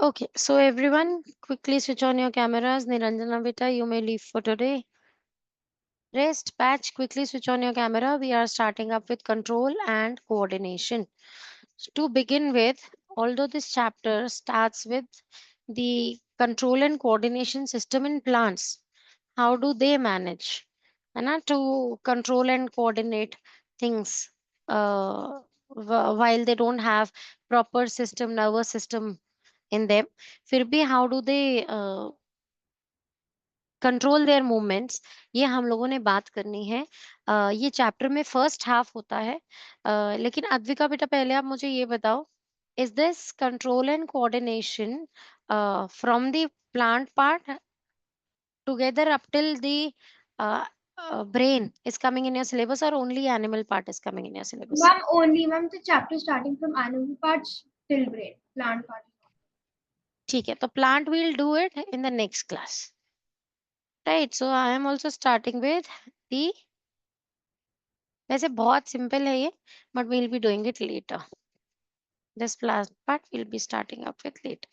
Okay, so everyone, quickly switch on your cameras. Niranjana beta, you may leave for today. Rest, patch, quickly switch on your camera. We are starting up with control and coordination. To begin with, although this chapter starts with the control and coordination system in plants, how do they manage to control and coordinate things while they don't have proper system, nervous system in them? फिर भी how do they control their movements, ये हम लोगों ने बात करनी है। ये चैप्टर में फर्स्ट हाफ होता है। लेकिन अद्विका बेटा, पहले आप मुझे ये बताओ, is this control and coordination from the plant part together up till the brain is coming in your syllabus, or only animal part is coming in your syllabus? Ma'am, only ma'am the chapter starting from animal parts till brain, plant part. ठीक है, तो plant will do it in the next class, right? So I am also starting with the, वैसे बहुत simple है ये, but we'll be doing it later. This last part we'll be starting up with later.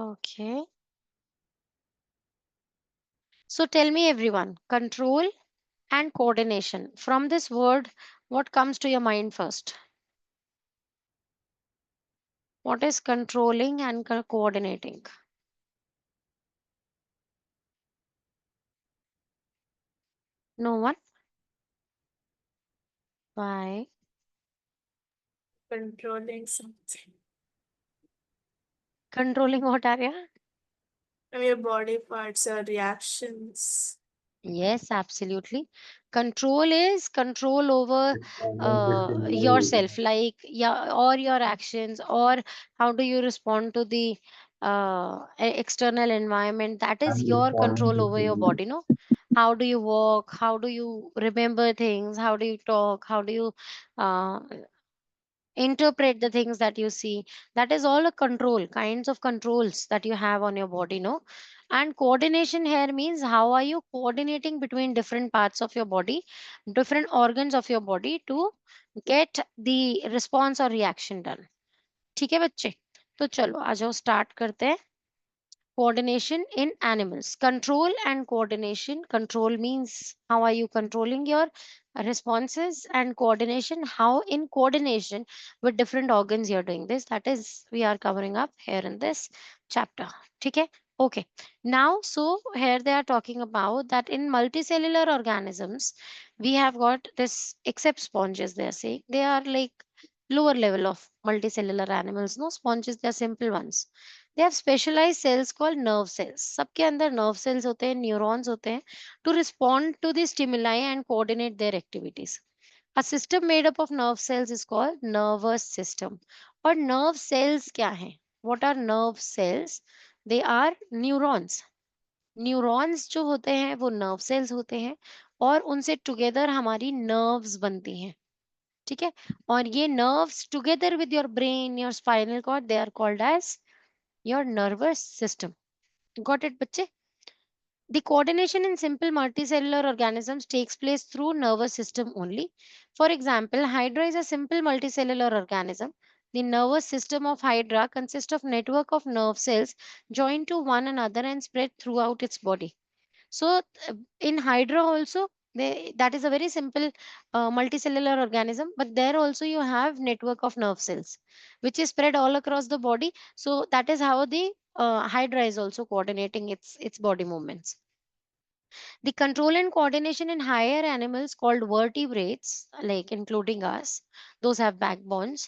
Okay. So tell me everyone, control and coordination. From this word, what comes to your mind first? What is controlling and coordinating? No one? Why? Controlling something. Controlling what area? Your body parts or reactions. Yes, absolutely. Control is control over yourself, like, yeah, or your actions, or how do you respond to the external environment. That is your control over your body, no? How do you walk? How do you remember things? How do you talk? How do you uh, interpret the things that you see? That is all a control, kinds of controls that you have on your body, no? And coordination here means how are you coordinating between different parts of your body, different organs of your body, to get the response or reaction done. ठीक है बच्चे? तो चलो आ जाओ, start करते हैं. Coordination in animals. Control and coordination. Control means how are you controlling your responses, and coordination, how in coordination with different organs you're doing this. That is, we are covering up here in this chapter. Okay. Okay. Now, so here they are talking about that in multicellular organisms, we have got this, except sponges, they are saying. They are like lower level of multicellular animals. No, sponges, they are simple ones. They have specialised cells called nerve cells. सबके अंदर nerve cells होते हैं, neurons होते हैं, to respond to the stimuli and coordinate their activities. A system made up of nerve cells is called nervous system. और nerve cells क्या हैं? What are nerve cells? They are neurons. Neurons जो होते हैं वो nerve cells होते हैं, और उनसे टुगेदर हमारी नर्व्स बनती हैं. ठीक है? और ये nerves together with your brain, your spinal cord, they are called as your nervous system. Got it, bache? The coordination in simple multicellular organisms takes place through nervous system only. For example, Hydra is a simple multicellular organism. The nervous system of Hydra consists of network of nerve cells joined to one another and spread throughout its body. So in Hydra also, that is a very simple multicellular organism, but there also you have network of nerve cells, which is spread all across the body. So that is how the Hydra is also coordinating its body movements. The control and coordination in higher animals called vertebrates, like including us, those have backbones,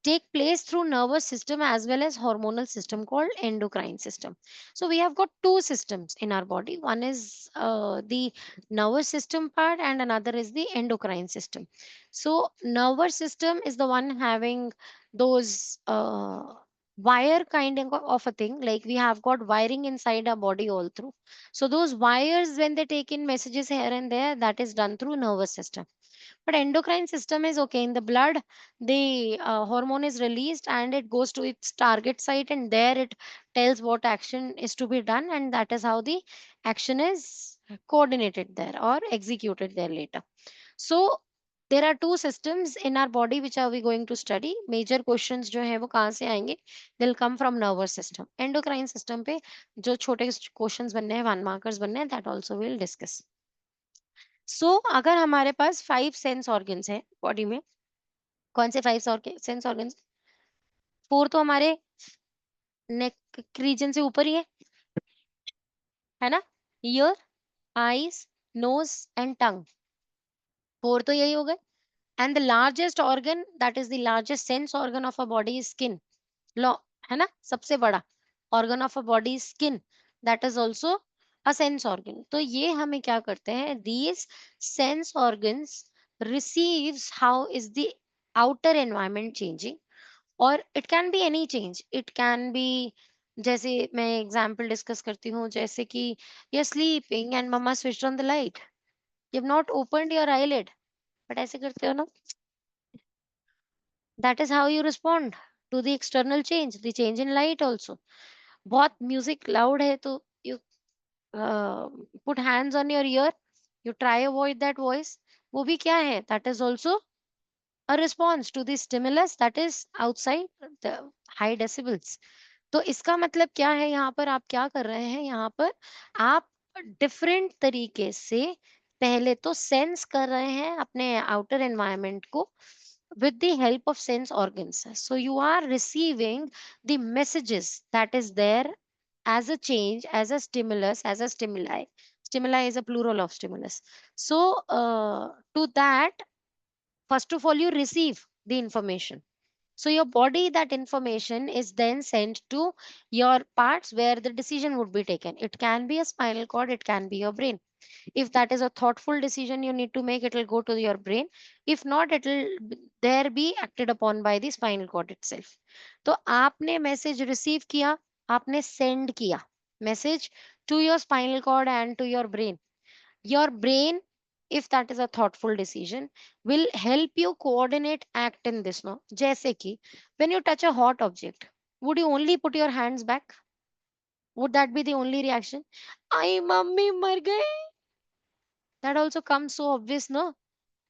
take place through nervous system as well as hormonal system called endocrine system. So we have got two systems in our body. One is the nervous system part, and another is the endocrine system. So nervous system is the one having those wire kind of a thing, like we have got wiring inside our body all through. So those wires, when they take in messages here and there, that is done through nervous system. But endocrine system is okay. In the blood, the hormone is released and it goes to its target site, and there it tells what action is to be done, and that is how the action is coordinated there or executed there later. So there are two systems in our body which are we going to study. Major questions जो है वो कहाँ से आएंगे? They'll come from nervous system. Endocrine system पे जो छोटे questions बनने हैं, 1 markers बनने हैं, that also we'll discuss. So अगर हमारे पास 5 sense organs है body में, कौन से 5 sense organs? 4 तो हमारे neck region से ऊपर ही है ना? Ear, eyes, nose and tongue. 4 तो यही हो गए. And the largest organ, that is the largest sense organ of a body is skin. लो है ना, सबसे बड़ा organ of a body is skin. That is also a sense organ. तो ये हमें क्या करते हैं? These sense organs receives how is the outer environment changing, or it can be any change. It can be, जैसे मैं example discuss करती हूँ, जैसे कि you're sleeping and mama switched on the light. You've not opened your eyelid, but ऐसे करते हो ना, that is how you respond to the external change, the change in light also. बहुत music loud है तो you put hands on your ear, you try avoid that voice. वो भी क्या है? That is also a response to the stimulus that is outside the high decibels. तो इसका मतलब क्या है? यहाँ पर आप क्या कर रहे हैं? यहाँ पर आप डिफरेंट तरीके से पहले तो सेंस कर रहे हैं अपने आउटर एनवायरनमेंट को with the help of sense organs. So you are receiving the messages that is there as a change, as a stimulus, as a stimuli. Stimuli is a plural of stimulus. So to that, first of all, you receive the information. So your body, that information is then sent to your parts where the decision would be taken. It can be a spinal cord, it can be your brain. If that is a thoughtful decision you need to make, it will go to your brain. If not, it will there be acted upon by the spinal cord itself. तो आपने message receive किया, आपने send किया message to your spinal cord and to your brain. Your brain, if that is a thoughtful decision, will help you coordinate act in this. No, जैसे कि when you touch a hot object, would you only put your hands back? Would that be the only reaction? I mummy मर गई. That also comes so obvious, no?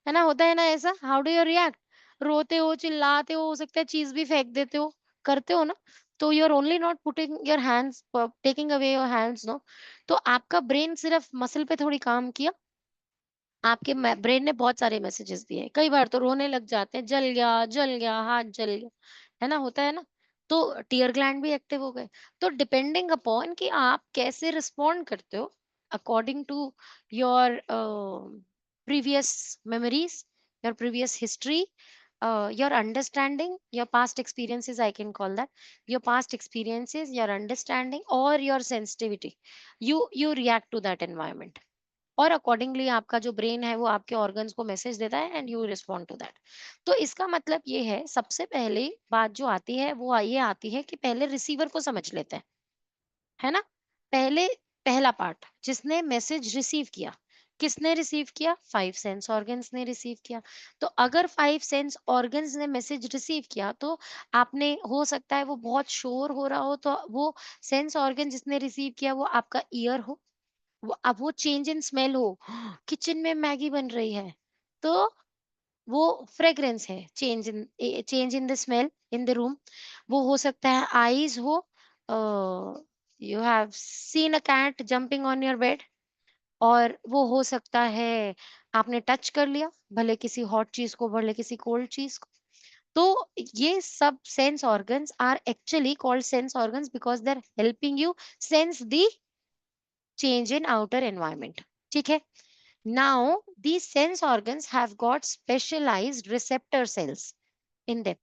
है ना, होता है ना ऐसा? How do you react? रोते हो, चिल्लाते हो सकता है चीज भी फेंक देते हो, करते हो ना? तो you are only not putting your hands, taking away your hands, no? तो आपका ब्रेन सिर्फ मसल पे थोड़ी काम किया, आपके ब्रेन ने बहुत सारे मैसेजेस दिए. कई बार तो रोने लग जाते हैं, जल गया, हाथ जल गया, है ना, होता है ना? तो टीयर ग्लैंड भी एक्टिव हो गए. तो डिपेंडिंग अपॉन कि आप कैसे रिस्पॉन्ड करते हो according to your previous memories, your previous history, your understanding, your past experiences, I can call that, your past experiences, your understanding or your sensitivity, you react to that environment, और accordingly आपका जो brain है वो आपके organs को message देता है and you respond to that. तो इसका मतलब ये है, सबसे पहले बात जो आती है वो ये आती है कि पहले रिसीवर को समझ लेते हैं, है ना? पहले पहला पार्ट, जिसने मैसेज रिसीव किया, किसने रिसीव किया? 5 सेंस ऑर्गन्स ने रिसीव किया. तो अगर 5 सेंस ऑर्गन्स ने मैसेज रिसीव किया, तो आपने, हो सकता है वो बहुत शोर हो रहा हो, तो वो सेंस ऑर्गन जिसने रिसीव किया वो आपका ईयर हो, वो अब वो चेंज इन स्मेल हो, किचन में मैगी बन रही है, तो वो फ्रेग्रेंस है, change in the smell in the room. वो हो सकता है आईज हो, you have seen a cat jumping on your bed, और वो हो सकता है आपने टच कर लिया, भले किसी हॉट चीज को, भले किसी कोल्ड चीज को. तो ये सब sense organs are actually called sense organs because they are helping you sense the change in outer environment. ठीक है? Now these sense organs have got specialized receptor cells in them.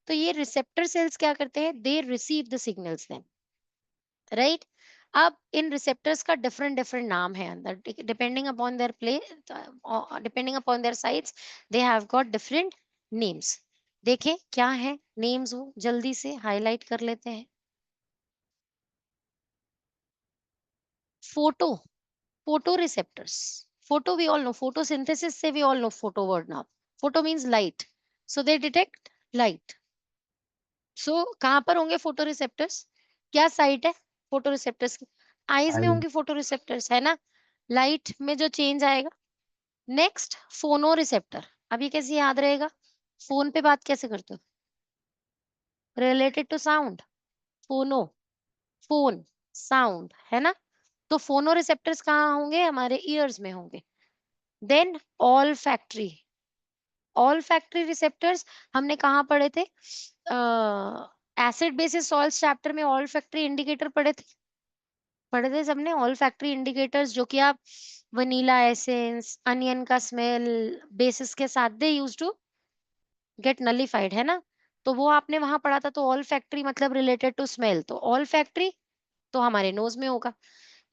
तो ये receptor cells क्या करते हैं? They receive the signals then, right? अब इन receptors का different नाम है अंदर, depending upon their depending upon their sites, they have got different names. देखें क्या है names, वो जल्दी से highlight कर लेते हैं. Photoreceptors. Photo we all know, photosynthesis से we all know photo word now. Photo means light. So they detect light. So कहाँ पर होंगे photoreceptors? क्या साइट है photoreceptors की? आईज में होंगे photoreceptors, है ना? लाइट में जो चेंज आएगा. नेक्स्ट फोनोरिसेप्टर. अब ये कैसे याद रहेगा? फोन पे बात कैसे करते हो? रिलेटेड टू साउंड, फोनो, फोन, साउंड, है ना? तो फोनो रिसेप्टर्स कहाँ होंगे? हमारे ईयर्स में होंगे। Then olfactory, olfactory receptors हमने कहाँ पढ़े थे? एसिड बेसिस सॉल्ट्स चैप्टर में ऑल फैक्ट्री इंडिकेटर पढ़े थे सबने। ऑल फैक्ट्री इंडिकेटर्स जो कि आप वनीला एसेंस, अनियन का स्मेल बेसिस के साथ they use to get nullified, है ना? तो वो आपने वहां पढ़ा था। तो ऑल फैक्ट्री मतलब रिलेटेड टू स्मेल, तो ऑल फैक्ट्री तो हमारे नोज में होगा।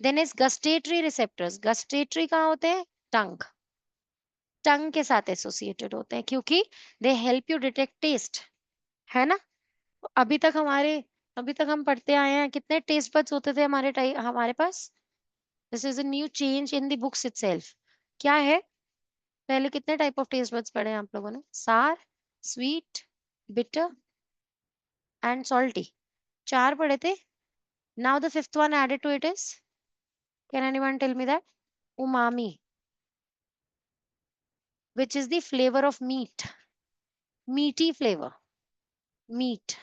Then is gustatory receptors, gustatory कहाँ होते हैं? टंग, टंग के साथ एसोसिएटेड होते हैं क्योंकि they help you detect taste, है ना? अभी तक हमारे अभी तक हम पढ़ते आए हैं कितने टेस्ट बड्स होते थे हमारे पास। This is a new change in the books itself. क्या है? पहले कितने टाइप ऑफ टेस्ट बड्स पढ़े हैं आप लोगों ने? सार, स्वीट, बिटर एंड सॉल्टी, 4 पढ़े थे। Now the fifth one added to it is, can anyone tell me that? umami, which is the flavor of meat, meaty flavor, meat.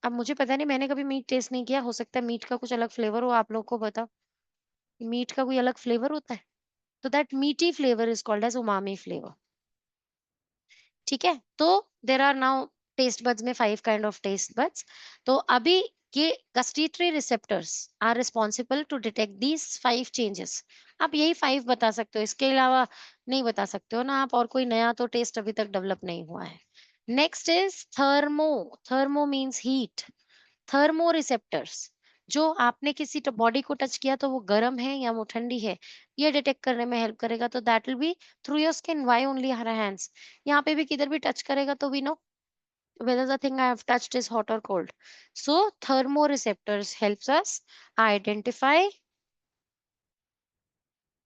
अब मुझे पता नहीं, मैंने कभी मीट टेस्ट नहीं किया, हो सकता है मीट का कुछ अलग फ्लेवर हो, आप लोग को बताओ मीट का कोई अलग फ्लेवर होता है? तो that meaty flavour is called as umami flavour. ठीक है, तो there are now taste buds में 5 काइंड ऑफ टेस्ट बड्स। तो अभी ये gustatory receptors are responsible to detect these 5 changes. आप यही 5 बता सकते हो, इसके अलावा नहीं बता सकते हो ना आप, और कोई नया तो टेस्ट अभी तक डेवलप नहीं हुआ है। Next is thermo, thermo means heat. Thermo receptors, जो आपने किसी बॉडी को टच किया तो वो गर्म है या वो ठंडी है, ये डिटेक्ट करने में हेल्प करेगा। तो that will be through your skin, why only her hands? यहाँ पे भी किधर भी टच करेगा तो we know whether the thing I have touched is hot or cold. So thermoreceptors helps us identify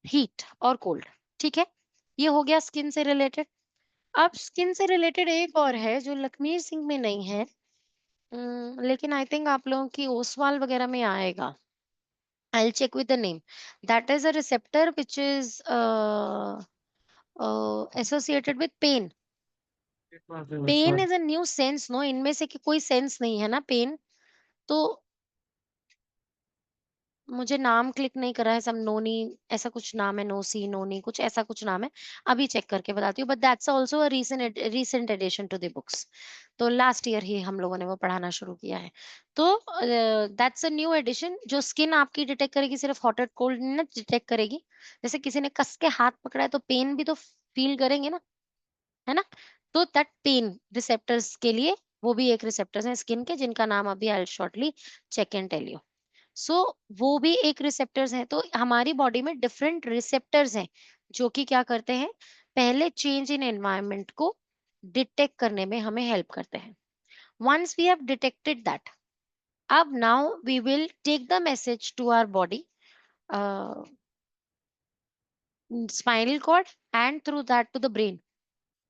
heat और cold। ठीक है, ये हो गया स्किन से रिलेटेड। अब स्किन से रिलेटेड एक और है जो लखमीर सिंह में नहीं है, लेकिन आई थिंक आप लोगों की ओसवाल वगैरह में आएगा। I'll check with the name. That is a receptor which is associated with pain. Pain is a new sense, no? इनमें से कि कोई सेंस नहीं है ना पेन। तो मुझे नाम क्लिक नहीं करा है, सम नोनी ऐसा कुछ नाम है, नोसी, नोनी, कुछ ऐसा कुछ नाम है। अभी चेक करके बताती हूँ, but that's also a recent addition to the books. तो लास्ट ईयर ही हम लोगों ने वो पढ़ाना शुरू किया है। तो दैट्स अ न्यू एडिशन जो स्किन आपकी डिटेक्ट करेगी, सिर्फ हॉट एंड कोल्ड ना डिटेक्ट करेगी। जैसे किसी ने कस के हाथ पकड़ा है तो पेन भी तो फील करेंगे ना, है ना? तो दैट पेन रिसेप्टर्स के लिए वो भी एक रिसेप्टर्स हैं स्किन के, जिनका नाम अभी I will shortly check and tell you. So वो भी एक रिसेप्टर्स हैं। तो हमारी बॉडी में डिफरेंट रिसेप्टर्स हैं जो कि क्या करते हैं, पहले चेंज इन एनवायरनमेंट को डिटेक्ट करने में हमें हेल्प करते हैं। Once we have detected that, अब now we will take the message to our body, spinal cord and through that to the brain.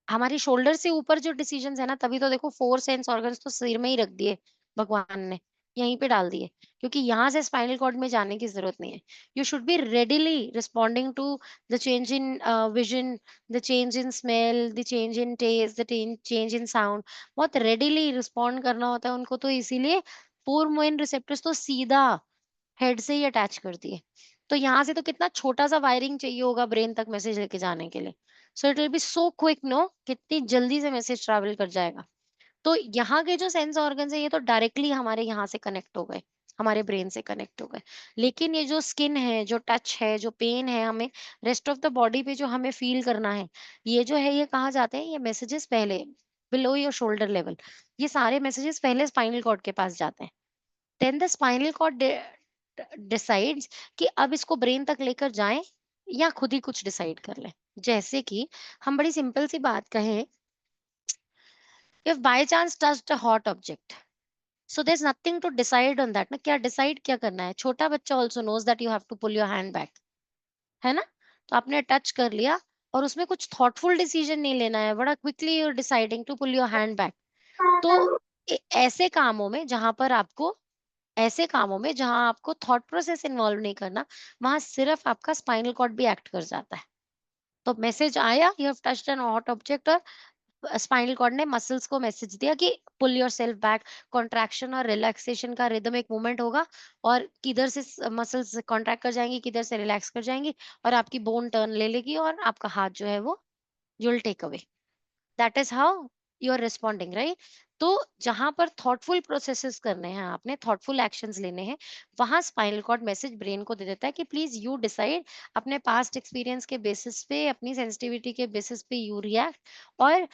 हमारी शोल्डर से ऊपर जो डिसीजंस है ना, तभी तो देखो 4 सेंस ऑर्गन्स तो सिर में ही रख दिए भगवान ने, यहीं पे डाल दिए, क्योंकि यहाँ से स्पाइनल कॉर्ड में जाने की जरूरत नहीं है। You should be readily responding to the change in vision, the change in smell, the change in taste, the change in sound. बहुत रेडिली रिस्पॉन्ड करना होता है उनको, तो इसीलिए 4 मेन रिसेप्टर्स तो सीधा हेड से ही अटैच कर दिए। तो यहाँ से तो कितना छोटा सा वायरिंग चाहिए होगा ब्रेन तक मैसेज लेके जाने के लिए। So it will be so quick, no, कितनी जल्दी से मैसेज ट्रैवल कर जाएगा। तो यहाँ के जो सेंस ऑर्गन्स है ये तो डायरेक्टली हमारे यहाँ से कनेक्ट हो गए, हमारे ब्रेन से कनेक्ट हो गए। लेकिन ये जो स्किन है, जो टच है, जो पेन है, हमें रेस्ट ऑफ द बॉडी पे जो हमें फील करना है, ये जो है ये कहाँ जाते हैं? ये मैसेजेस पहले बिलो योर शोल्डर लेवल, ये सारे मैसेजेस पहले स्पाइनल कॉर्ड के पास जाते हैं। Then the spinal cord decides कि अब इसको ब्रेन तक लेकर जाएं या खुद ही कुछ डिसाइड कर लें। जैसे कि हम बड़ी सिंपल सी बात कहें, if by chance touched a hot object, so there is nothing to decide on that ना। क्या डिसाइड क्या करना है? छोटा बच्चा also knows that you have to pull your hand back, है ना? तो आपने टच कर लिया और उसमें कुछ थॉटफुल डिसीजन नहीं लेना है, बड़ा quickly you are deciding to pull your hand back. तो ऐसे कामों में जहां पर आपको, ऐसे कामों में जहां आपको थॉट प्रोसेस इन्वॉल्व नहीं करना, वहां सिर्फ आपका स्पाइनल कॉर्ड भी एक्ट कर जाता है। तो मैसेज आया, you have touched an hot object, और स्पाइनल कॉर्ड ने मसल्स को मैसेज दिया कि पुल योरसेल्फ बैक। कॉन्ट्रैक्शन और रिलैक्सेशन का रिदम एक मूवमेंट होगा, और किधर से मसल्स कॉन्ट्रैक्ट कर जाएंगी, किधर से रिलैक्स कर जाएंगी, और आपकी बोन टर्न ले लेगी, और आपका हाथ जो है वो you will take away. That is how you are responding, right? तो जहां पर थॉटफुल प्रोसेसेस करने हैं, आपने थॉटफुल एक्शंस लेने हैं, वहां स्पाइनल कॉर्ड मैसेज ब्रेन को दे देता है कि प्लीज यू डिसाइड, अपने पास्ट एक्सपीरियंस के बेसिस पे, अपनी सेंसिटिविटी के बेसिस पे यू रिएक्ट। और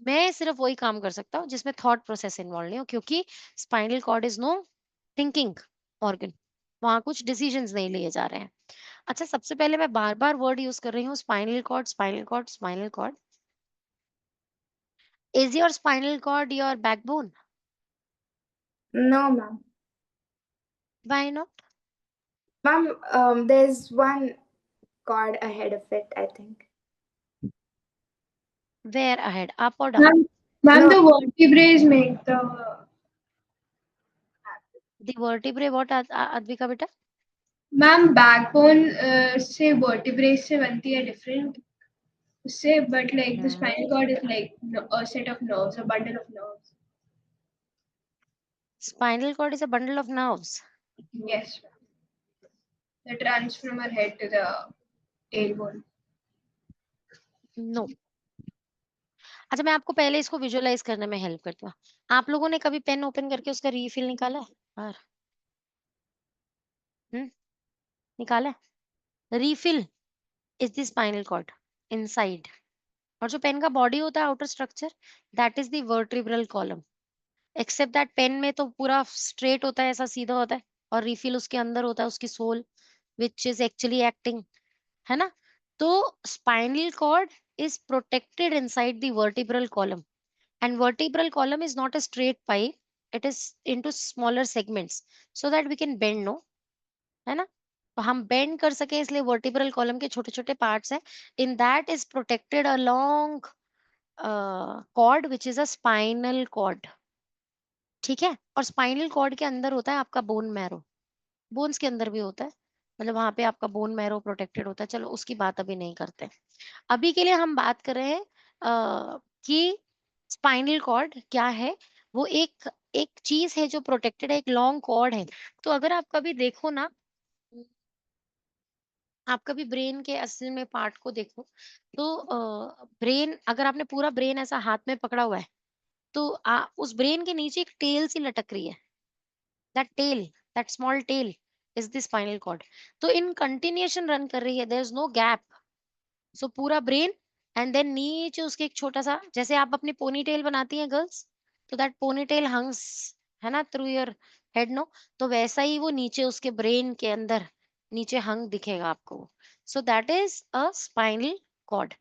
मैं सिर्फ वही काम कर सकता हूँ जिसमें थॉट प्रोसेस इन्वॉल्व नहीं हो, क्योंकि spinal cord is no thinking organ, वहां कुछ डिसीजंस नहीं लिए जा रहे हैं। अच्छा, सबसे पहले मैं बार बार वर्ड यूज कर रही हूँ, spinal cord, spinal cord, spinal cord. Is your spinal cord your backbone? No, ma'am. Why not? Ma'am, there's one cord ahead of it, I think. Where ahead? Up or down? Ma'am, No. the vertebrae make the. The vertebrae, what, Advika beta? Ma'am backbone से vertebrate से बनती है different उससे, but like the spinal cord is like a set of nerves, a bundle of nerves. Spinal cord is a bundle of nerves. Yes, that runs from our head to the tailbone. No. अच्छा, मैं आपको पहले इसको visualise करने में help करती हूँ। आप लोगों ने कभी पेन ओपन करके उसका रीफिल निकाला है? और निकाला है? Refill is the spinal cord inside, और जो पेन का बॉडी होता है, outer structure, that is the vertebral column. Except that pen में तो पूरा स्ट्रेट होता है, ऐसा सीधा होता है, और रिफिल उसके अंदर होता है, उसकी soul, which is actually acting, है ना? तो spinal cord is protected inside the vertebral column, and vertebral column is not a straight pipe, it is into smaller segments so that we can bend, no, है ना? तो हम bend कर सके इसलिए वर्टिब्रल कॉलम के छोटे छोटे पार्ट्स हैं, in that is protected a long cord which is a spinal cord. ठीक है? और स्पाइनल कॉर्ड के अंदर होता है आपका बोन मैरो, बोन्स के अंदर भी होता है, मतलब वहां पे आपका बोन मैरो प्रोटेक्टेड होता है। चलो उसकी बात अभी नहीं करते, अभी के लिए हम बात कर रहे हैं कि स्पाइनल कॉर्ड क्या है। वो एक एक चीज है जो प्रोटेक्टेड है, एक लॉन्ग कॉर्ड है। तो अगर आप कभी देखो ना, आप कभी ब्रेन के असल में पार्ट को देखो, तो ब्रेन, अगर आपने पूरा ब्रेन ऐसा हाथ में पकड़ा हुआ है, तो उस ब्रेन के नीचे एक टेल सी लटक रही है, that tail, that small tail is the spinal cord. तो इन कंटिन्यूएशन रन कर रही है, there is no gap. So पूरा ब्रेन, एंड देन नीचे उसके एक छोटा सा, जैसे आप अपनी पोनी टेल बनाती हैं गर्ल्स, तो दैट पोनी टेल हंग्स, है ना, थ्रू योर हेड, नो, तो वैसा ही वो नीचे उसके ब्रेन के अंदर नीचे हंग दिखेगा आपको। So that is a spinal cord.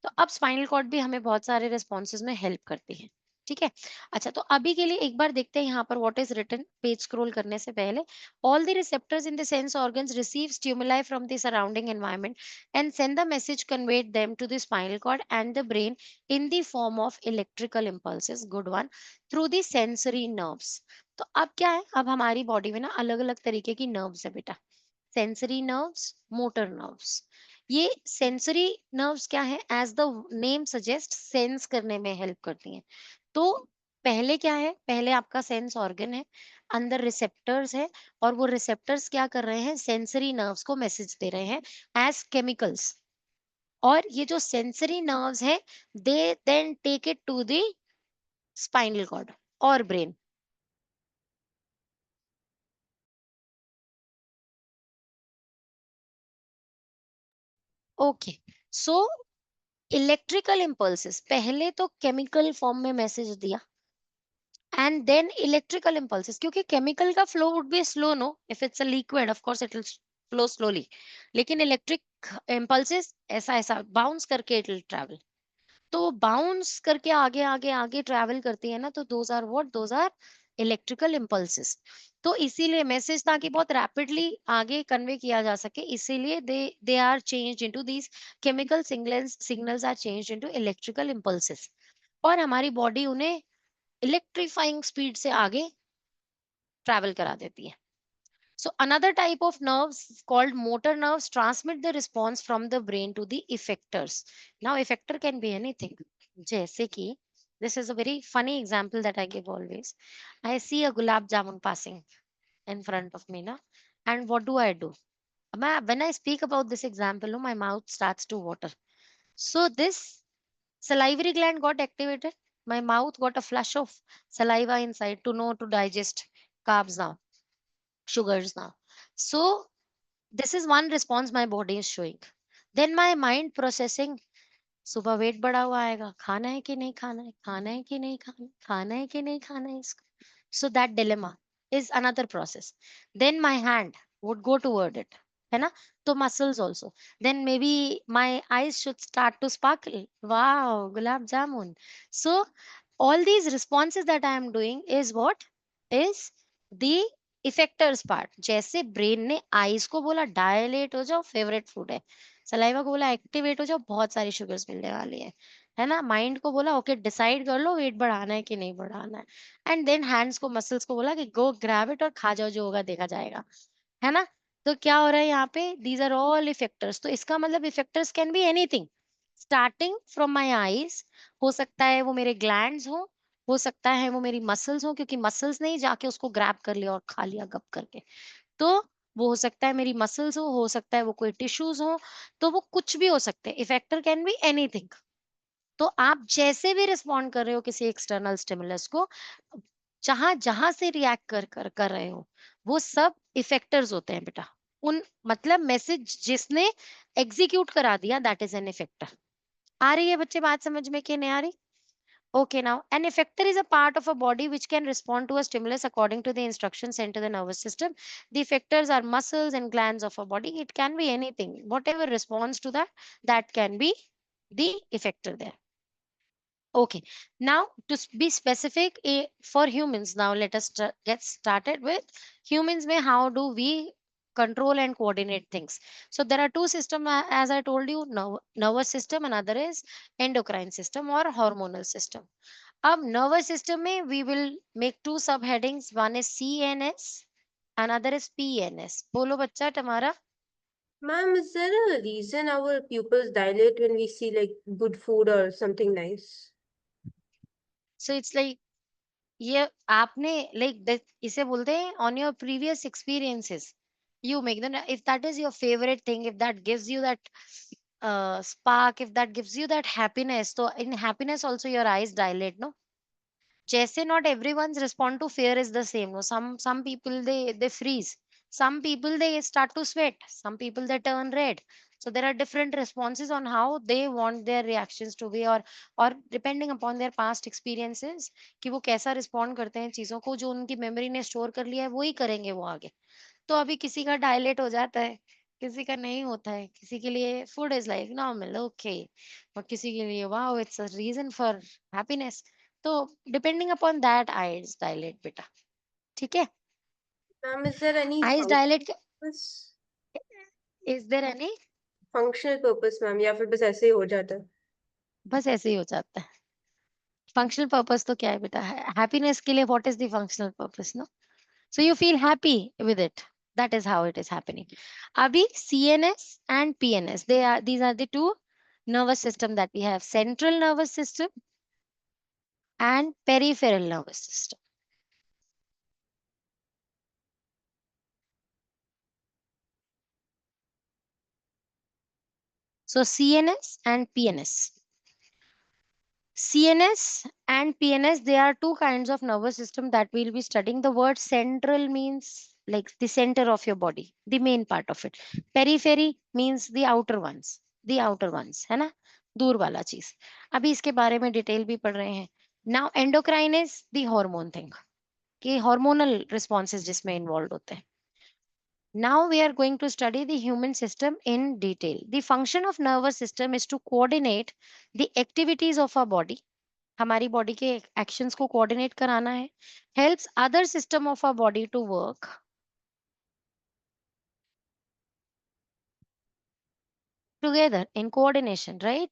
तो अब स्पाइनल कॉर्ड भी हमें बहुत सारे रिस्पॉन्सेज में हेल्प करती है। ठीक है? अच्छा, तो अभी के लिए एक बार देखते हैं यहाँ पर what is written, page scroll करने से पहले। All the receptors in the sense organs receive stimuli from the surrounding environment and send the message conveyed them to the spinal cord and the brain in the form of electrical impulses, good one, through the sensory nerves. तो अब क्या है, अब हमारी body में ना अलग अलग तरीके की नर्व्स है बेटा, सेंसरी नर्व्स, मोटर नर्व्स। ये सेंसरी नर्व्स क्या है, as the name suggest, sense करने में हेल्प करती हैं। तो पहले क्या है, पहले आपका सेंस ऑर्गन है, अंदर रिसेप्टर्स है, और वो रिसेप्टर्स क्या कर रहे हैं, सेंसरी नर्व्स को मैसेज दे रहे हैं एज केमिकल्स। और ये जो सेंसरी नर्व्स है, they then take it to the spinal cord और brain. Okay, so electrical impulses पहले तो केमिकल फॉर्म में मैसेज दिया, एंड देन इलेक्ट्रिकल इम्पल्सेस, क्योंकि केमिकल का flow would be slow, no, if it's a liquid of course it will flow slowly, लेकिन electric impulses ऐसा ऐसा बाउंस करके इट विल ट्रैवल। तो बाउंस करके आगे आगे आगे ट्रैवल करती है ना, तो those are what, those are electrical impulses. तो इसीलिए मैसेज, ताकि बहुत रैपिडली आगे कन्वे किया जा सके, इसीलिए they are changed into these chemical signals are changed into electrical impulses, और हमारी बॉडी उन्हें इलेक्ट्रीफाइंग स्पीड से आगे ट्रैवल करा देती है। So another type of nerves called motor nerves transmit the response from the brain to the effectors. Now effector can be anything. जैसे कि this is a very funny example that I give always. I see a gulab jamun passing in front of me, na, and what do? When I speak about this example, no, my mouth starts to water. So this salivary gland got activated. My mouth got a flush of saliva inside to know to digest carbs now, sugars now. So this is one response my body is showing. Then my mind processing, सुबह wait बढ़ा हुआ आएगा, खाना है कि नहीं खाना है, खाना है कि नहीं खाना है, खाना है कि नहीं खाना है इसको. So that dilemma is another process. Then my hand would go toward it, है ना? तो muscles also. Then maybe my eyes should start to sparkle. Wow, gulab jamun. So all these responses that I am doing is what is the effectors part. जैसे brain ने eyes को बोला dilate हो जाओ, favourite food है. Saliva को बोला activate हो जाओ, बहुत सारी शुगर्स मिलने वाली है ना? माइंड को बोला ओके डिसाइड कर लो वेट बढ़ाना है कि नहीं बढ़ाना है. एंड देन हैंड्स को मसल्स को बोला कि गो ग्रैब इट और खा जाओ, जो होगा देखा जाएगा, है ना? तो क्या हो रहा है यहाँ पे, दीज आर ऑल इफेक्टर्स. तो इसका मतलब effectors can be anything starting from my eyes. हो सकता है वो मेरे ग्लैंड्स हो सकता है वो मेरी मसल्स हो, क्योंकि मसल्स नहीं जाके उसको ग्रैब कर लिया और खा लिया गप करके. तो वो हो सकता है मेरी मसल्स हो सकता है वो कोई टिश्यूज हो, तो वो कुछ भी हो सकते हैं. Effector can be anything. तो आप जैसे भी रिस्पॉन्ड कर रहे हो किसी एक्सटर्नल स्टिमुलस को, जहां जहां से रिएक्ट कर रहे हो, वो सब इफेक्टर्स होते हैं बेटा. उन मतलब मैसेज जिसने एग्जीक्यूट करा दिया, दैट इज एन इफेक्टर. आ रही है बच्चे बात समझ में कि नहीं आ रही? Okay, now an effector is a part of a body which can respond to a stimulus according to the instructions sent to the nervous system. The effectors are muscles and glands of a body. It can be anything. Whatever responds to that, that can be the effector there. Okay, now to be specific for humans, now let us get started with humans. Mein how do we control and coordinate things? So there are two systems, as I told you, nervous system, another is endocrine system or hormonal system. अब nervous system में we will make two subheadings. One is CNS, another is PNS. बोलो बच्चा तुम्हारा. Ma'am, is there a reason our pupils dilate when we see like good food or something nice? So it's like ये आपने like इसे बोलते हैं on your previous experiences. You make them if that is your favorite thing, if that gives you that spark, if that gives you that happiness. So in happiness also your eyes dilate, no? Jesse, not everyone's respond to fear is the same. No, some people they freeze. Some people they start to sweat. Some people they turn red. So there are different responses on how they want their reactions to be, or depending upon their past experiences कि वो कैसा respond करते हैं चीजों को, जो उनकी memory ने स्टोर कर लिया है वही करेंगे वो आगे. तो अभी किसी का डायलेट हो जाता है, किसी का नहीं होता है, किसी के लिए food is like normal okay, और किसी के लिए wow it's a reason for happiness. तो depending upon that eyes dilate बेटा. ठीक है? Ma'am, is there any eyes dilate purpose? Is there any? Functional purpose, ma'am, या फिर बस ऐसे ही हो जाता है? बस ऐसे ही हो जाता है. फंक्शनल पर्पस तो क्या है बेटा, हैप्पीनेस के लिए what is the functional purpose, no? So you feel happy with it. That is how it is happening. Abhi CNS and PNS. These are the two nervous system that we have. Central nervous system and peripheral nervous system. So CNS and PNS. CNS and PNS, they are two kinds of nervous system that we'll be studying. The word central means like the center of your body, the main part of it. Periphery means the outer ones, है ना? दूर वाला चीज. अभी इसके बारे में detail भी पढ़ रहे हैं. Now endocrine is the hormone thing, कि hormonal responses जिसमें involved होते हैं. Now we are going to study the human system in detail. The function of nervous system is to coordinate the activities of our body. हमारी body के actions को coordinate कराना है. Helps other system of our body to work together in coordination, right?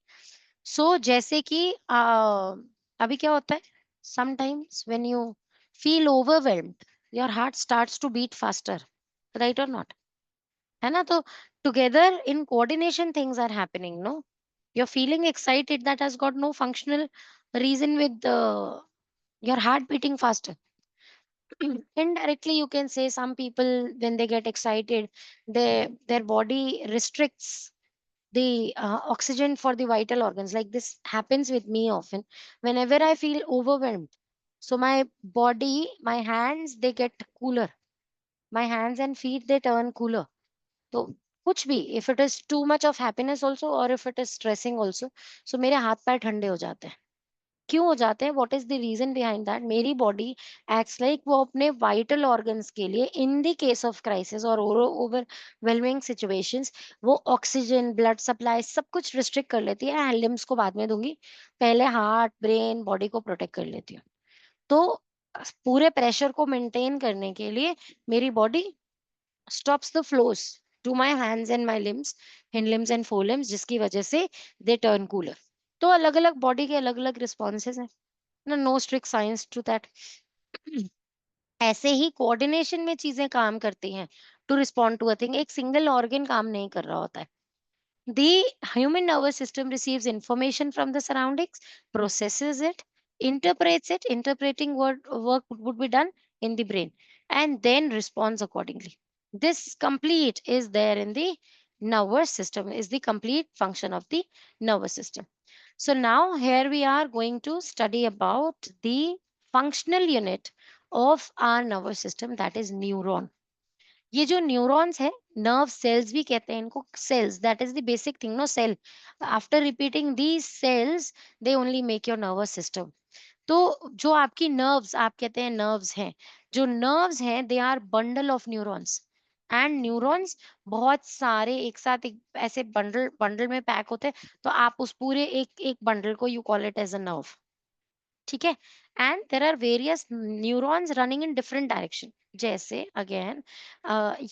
So जैसे कि अभी क्या होता है, sometimes when you feel overwhelmed your heart starts to beat faster. right or not? है ना? तो together in coordination things are happening, no? You're feeling excited, that has got no functional reason with your heart beating faster. Indirectly you can say some people when they get excited, their body restricts the oxygen for the vital organs. Like this happens with me often whenever I feel overwhelmed. So my body, my hands, they get cooler. My hands and feet, they turn cooler. तो कुछ भी, if it is too much of happiness also or if it is stressing also, so मेरे हाथ पैर ठंडे हो जाते हैं. क्यों हो जाते हैं? What is the reason behind that? मेरी बॉडी एक्ट्स लाइक वो अपने वाइटल ऑर्गन्स के लिए in the case of crisis और ओवरवेलमिंग सिचुएशंस वो ऑक्सीजन, ब्लड सप्लाई सब कुछ रिस्ट्रिक्ट कर लेती है. लिम्स को बाद में दूंगी, पहले हार्ट, ब्रेन, बॉडी को प्रोटेक्ट कर लेती हूँ. तो पूरे प्रेशर को मेंटेन करने के लिए मेरी body stops the flows to my hands and my limbs, hind limbs and forelimbs, जिसकी वजह से they turn cooler. तो अलग अलग बॉडी के अलग अलग रिस्पॉन्सेज हैं ना, no strict science to that. ऐसे ही कोऑर्डिनेशन में चीजें काम करती हैं to respond to a thing. एक सिंगल ऑर्गन काम नहीं कर रहा होता है. The human nervous system receives information from the surroundings, processes it, interprets it. Interpreting work would be done in the brain, and then responds accordingly. This complete is there in the nervous system, is the complete function of the nervous system. So now here we are going to study about the functional unit of our nervous system, that is neuron. ये जो neurons है, nerve cells भी कहते हैं इनको, cells, that is the basic thing, no? Cell, after repeating these cells they only make your nervous system. तो जो आपकी नर्व्स, आप कहते हैं नर्व्स हैं, जो नर्व्स हैं they are bundle of neurons. And neurons बहुत सारे एक साथ एक ऐसे बंडल बंडल में पैक होते हैं. तो आप उस पूरे एक एक बंडल को you call it as a nerve. ठीक है? And there are various neurons running in different direction. जैसे अगेन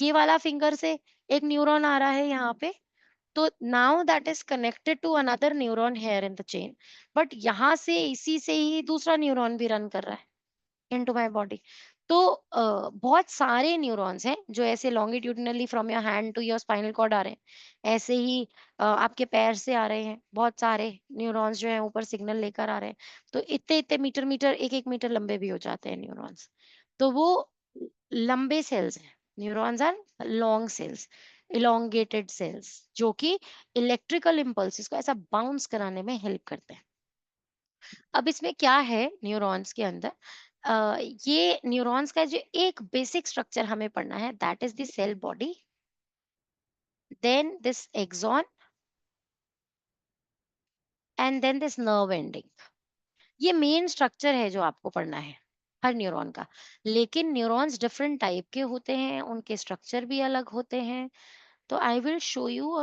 ये वाला फिंगर से एक न्यूरॉन आ रहा है यहाँ पे, तो now that is connected to another neuron here in the chain. But यहाँ से इसी से ही दूसरा न्यूरॉन भी रन कर रहा है इनटू माय बॉडी. तो बहुत सारे न्यूरॉन्स हैं जो ऐसे longitudinally from your hand to your spinal cord आ रहे हैं. ऐसे ही आपके पैर से आ रहे हैं बहुत सारे न्यूरॉन्स जो हैं ऊपर सिग्नल लेकर आ रहे हैं. तो इतने इतने मीटर मीटर, एक एक मीटर लंबे भी हो जाते हैं न्यूरॉन्स. तो वो लंबे सेल्स हैं. Neurons are long cells, elongated cells, जो कि इलेक्ट्रिकल इम्पल्सिस को ऐसा बाउंस कराने में हेल्प करते हैं. अब इसमें क्या है न्यूरॉन्स के अंदर? ये न्यूरॉन्स का जो एक बेसिक स्ट्रक्चर हमें पढ़ना है, that is the cell body, then this axon and then this nerve ending. ये मेन स्ट्रक्चर है जो आपको पढ़ना है हर न्यूरॉन का. लेकिन न्यूरॉन्स डिफरेंट टाइप के होते हैं, उनके स्ट्रक्चर भी अलग होते हैं. तो I will show you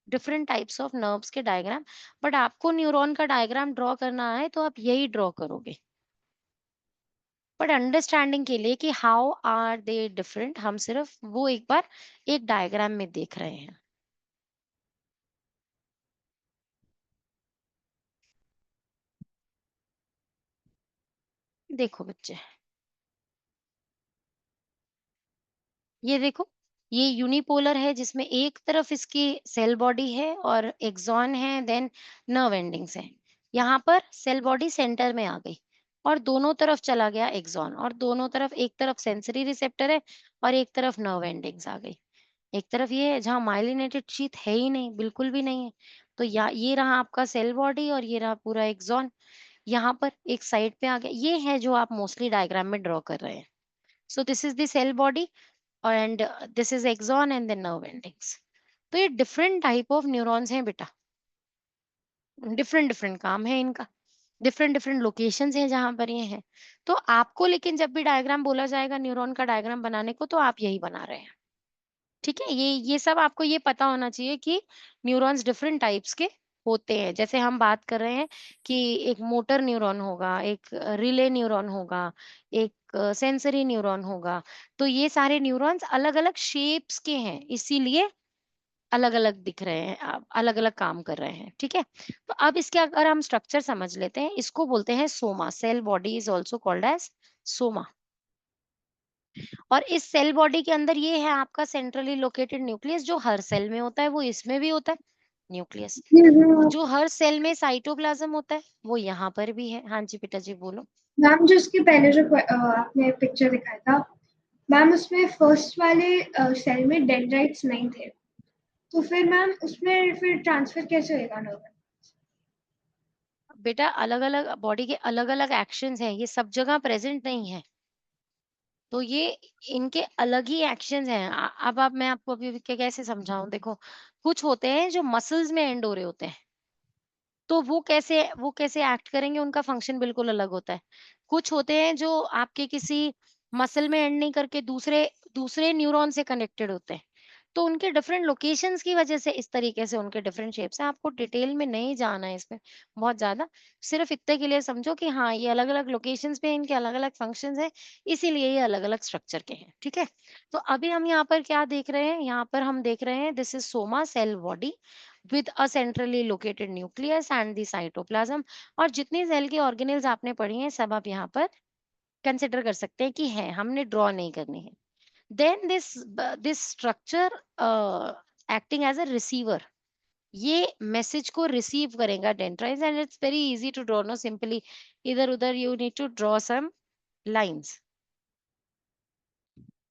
different types of nerves के डायग्राम. बट आपको न्यूरॉन का डायग्राम ड्रॉ करना है तो आप यही ड्रॉ करोगे. बट अंडरस्टैंडिंग के लिए कि हाउ आर दे डिफरेंट, हम सिर्फ वो एक बार एक डायग्राम में देख रहे हैं. देखो बच्चे, ये देखो, ये यूनिपोलर है जिसमें एक तरफ इसकी सेल बॉडी है और एक्सॉन है, देन नर्व एंडिंग्स है. यहाँ पर सेल बॉडी सेंटर में आ गई और दोनों तरफ चला गया एक्सॉन, और दोनों तरफ, एक तरफ सेंसरी रिसेप्टर है और एक तरफ नर्व एंडिंग्स आ गई. एक तरफ ये है जहाँ माइलिनेटेड शीथ है ही नहीं, बिल्कुल भी नहीं है. तो ये रहा आपका सेल बॉडी और ये रहा पूरा एक्सॉन. यहाँ पर एक साइड पे आ गया. ये है जो आप मोस्टली डायग्राम में ड्रॉ कर रहे हैं. So this is the cell body and this is axon and then nerve endings. तो ये डिफरेंट टाइप ऑफ न्यूरॉन्स हैं बेटा, डिफरेंट डिफरेंट काम है इनका, डिफरेंट डिफरेंट लोकेशंस हैं जहां पर ये हैं. तो आपको लेकिन जब भी डायग्राम बोला जाएगा न्यूरॉन का डायग्राम बनाने को, तो आप यही बना रहे हैं. ठीक है? ये सब आपको ये पता होना चाहिए कि न्यूरॉन्स डिफरेंट टाइप्स के होते हैं. जैसे हम बात कर रहे हैं कि एक मोटर न्यूरॉन होगा, एक रिले न्यूरॉन होगा, एक सेंसरी न्यूरॉन होगा. तो ये सारे न्यूरॉन्स अलग अलग शेप्स के हैं, इसीलिए अलग अलग दिख रहे हैं, अलग अलग काम कर रहे हैं. ठीक है? तो अब इसके अगर हम स्ट्रक्चर समझ लेते हैं, इसको बोलते हैं soma. Cell body is also called as soma. और इस सेल बॉडी के अंदर ये है आपका सेंट्रली लोकेटेड न्यूक्लियस, जो हर सेल में होता है वो इसमें भी होता है न्यूक्लियस। जो हर सेल में साइटोप्लाज्म होता है वो यहाँ पर भी है। हाँ जी बेटा जी बोलो। मैम जो उसके पहले जो आपने पिक्चर दिखाया था मैम, उसमें फर्स्ट वाले सेल में डेंड्राइट्स नहीं थे, तो फिर मैम उसमें फिर ट्रांसफर कैसे होएगा नर्व? बेटा अलग अलग बॉडी के अलग अलग एक्शंस हैं, ये सब जगह प्रेजेंट नहीं है, तो ये इनके अलग ही एक्शंस हैं। अब मैं आपको अभी कैसे समझाऊं, देखो कुछ होते हैं जो मसल्स में एंड हो रहे होते हैं, तो वो कैसे एक्ट करेंगे, उनका फंक्शन बिल्कुल अलग होता है। कुछ होते हैं जो आपके किसी मसल में एंड नहीं करके दूसरे दूसरे न्यूरॉन से कनेक्टेड होते हैं, तो उनके डिफरेंट लोकेशंस की वजह से इस तरीके से उनके डिफरेंट शेप्स हैं। आपको डिटेल में नहीं जाना है इसमें बहुत ज्यादा, सिर्फ इतने के लिए समझो कि हाँ ये अलग अलग लोकेशंस पे इनके अलग अलग फंक्शंस हैं, इसीलिए ये अलग अलग स्ट्रक्चर के हैं। ठीक है, तो अभी हम यहाँ पर क्या देख रहे हैं, यहाँ पर हम देख रहे हैं this is soma cell body with a centrally located nucleus and the cytoplasm। और जितनी सेल की ऑर्गेनेल्स आपने पढ़ी हैं सब आप यहाँ पर कंसिडर कर सकते हैं कि है, हमने ड्रॉ नहीं करनी है। Then this structure acting as a receiver, ये मैसेज को रिसीव करेगा dendrites, and it's very easy to draw. No simply इधर उधर you need to draw some lines.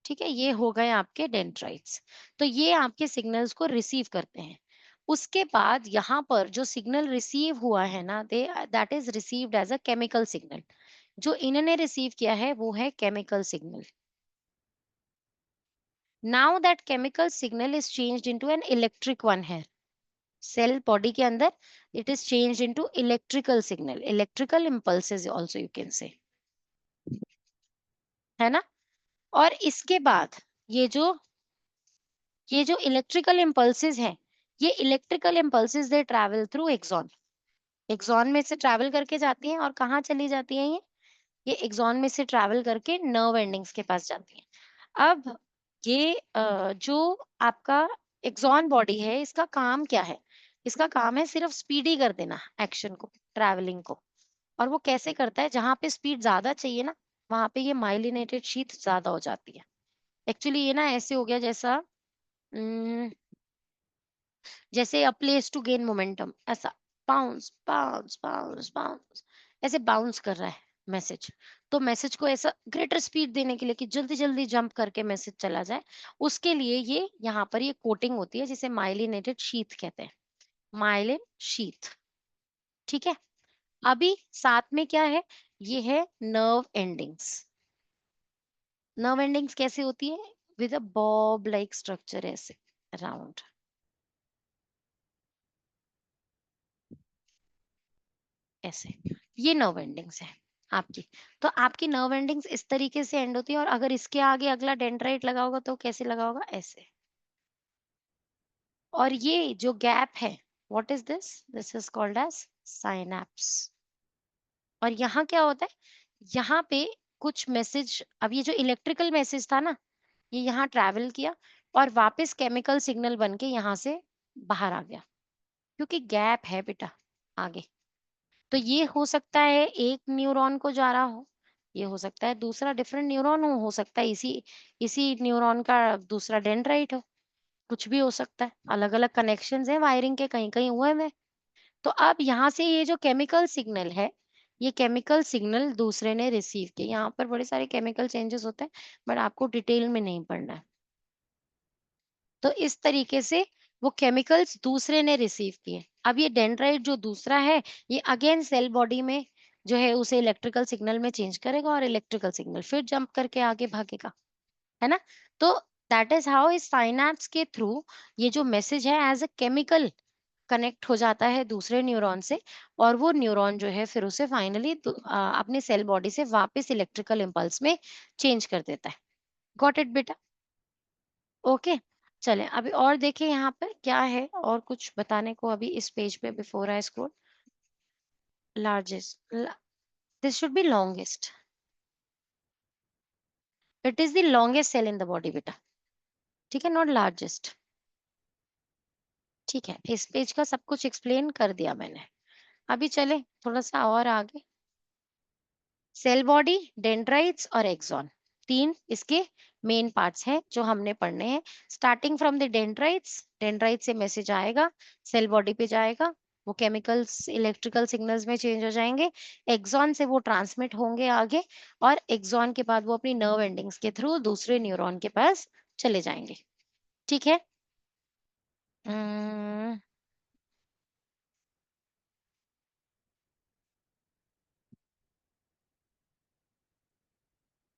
ठीक है, ये हो गए आपके डेंड्राइट्स, तो ये आपके सिग्नल्स को रिसीव करते हैं। उसके बाद यहाँ पर जो सिग्नल रिसीव हुआ है ना, they that is received as a chemical signal. जो इन्होंने रिसीव किया है वो है chemical signal. Now that chemical signal is changed into an electric one है सेल बॉडी के अंदर, it is changed into electrical signal, electrical impulses also you can say, है ना। और इसके बाद ये जो इलेक्ट्रिकल इम्पल्सेस हैं, ये electrical impulses they travel through axon. Axon में से ट्रैवल करके जाती हैं और कहाँ चली जाती हैं ये एक्सॉन में से ट्रैवल करके नर्व एंडिंग्स के पास जाती हैं। अब ये जो आपका एक्सॉन बॉडी है, इसका काम क्या है, इसका काम है सिर्फ स्पीडी कर देना एक्शन को, ट्रैवलिंग को। और वो कैसे करता है, जहां पे स्पीड ज्यादा चाहिए ना, वहां पे ये माइलिनेटेड शीथ ज्यादा हो जाती है। एक्चुअली ये ना ऐसे हो गया जैसा जैसे a place to gain momentum, ऐसा बाउंस बाउंस बाउंस बाउंस ऐसे बाउंस कर रहा है मैसेज। तो मैसेज को ऐसा ग्रेटर स्पीड देने के लिए कि जल्दी जल्दी जंप करके मैसेज चला जाए, उसके लिए ये यहाँ पर ये कोटिंग होती है जिसे माइलिनेटेड शीथ कहते हैं, माइलिन शीथ। ठीक है, अभी साथ में क्या है, ये है नर्व एंडिंग्स। नर्व एंडिंग्स कैसे होती है, with a Bob like structure ऐसे राउंड, ऐसे ये नर्व एंडिंग्स है आपकी। तो आपकी नर्व एंडिंग्स इस तरीके से एंड होती है, और अगर इसके आगे अगला डेंड्राइट लगा होगा तो कैसे लगा होगा, ऐसे। और ये जो गैप है, what is this, this is called as synapse. और यहाँ क्या होता है, यहाँ पे कुछ मैसेज, अब ये जो इलेक्ट्रिकल मैसेज था ना, ये यहाँ ट्रैवल किया और वापस केमिकल सिग्नल बन के यहाँ से बाहर आ गया, क्योंकि गैप है बेटा आगे। तो ये हो सकता है एक न्यूरॉन को जा रहा हो, ये हो सकता है दूसरा डिफरेंट न्यूरॉन हो सकता है इसी इसी न्यूरॉन का दूसरा डेंड्राइट हो, कुछ भी हो सकता है। अलग अलग कनेक्शंस हैं वायरिंग के, कहीं कहीं हुए हैं। तो अब यहाँ से ये जो केमिकल सिग्नल है, ये केमिकल सिग्नल दूसरे ने रिसीव किया। यहाँ पर बड़े सारे केमिकल चेंजेस होते हैं, बट आपको डिटेल में नहीं पढ़ना है। तो इस तरीके से वो केमिकल्स दूसरे ने रिसीव किए। अब ये डेंड्राइट जो दूसरा है, ये अगेन सेल बॉडी में जो है उसे इलेक्ट्रिकल सिग्नल में चेंज करेगा, और इलेक्ट्रिकल सिग्नल फिर जंप करके आगे भागेगा, है ना। तो दैट इज हाउ इस साइनैप्स के थ्रू ये जो मैसेज है एज अ केमिकल कनेक्ट हो जाता है दूसरे न्यूरॉन से, और वो न्यूरॉन जो है फिर उसे फाइनली अपने सेल बॉडी से वापस इलेक्ट्रिकल इम्पल्स में चेंज कर देता है। गॉट इट बेटा, ओके। चलें अभी और देखें यहाँ पर क्या है, और कुछ बताने को अभी इस पेज पे before I scroll. Largest, this should be longest, it is the longest cell in the body बेटा, ठीक है, नॉट लार्जेस्ट। ठीक है, इस पेज का सब कुछ एक्सप्लेन कर दिया मैंने। अभी चले थोड़ा सा और आगे, सेल बॉडी, डेंड्राइट्स और एक्सॉन। तीन इसके मेन पार्ट्स हैं जो हमने पढ़ने हैं। Starting from the dendrites, dendrite से मैसेज आएगा, सेल बॉडी पे जाएगा, वो केमिकल्स इलेक्ट्रिकल सिग्नल्स में चेंज हो जाएंगे, एक्सॉन से वो ट्रांसमिट होंगे आगे, और एक्सॉन के बाद वो अपनी नर्व एंडिंग्स के थ्रू दूसरे न्यूरॉन के पास चले जाएंगे। ठीक है।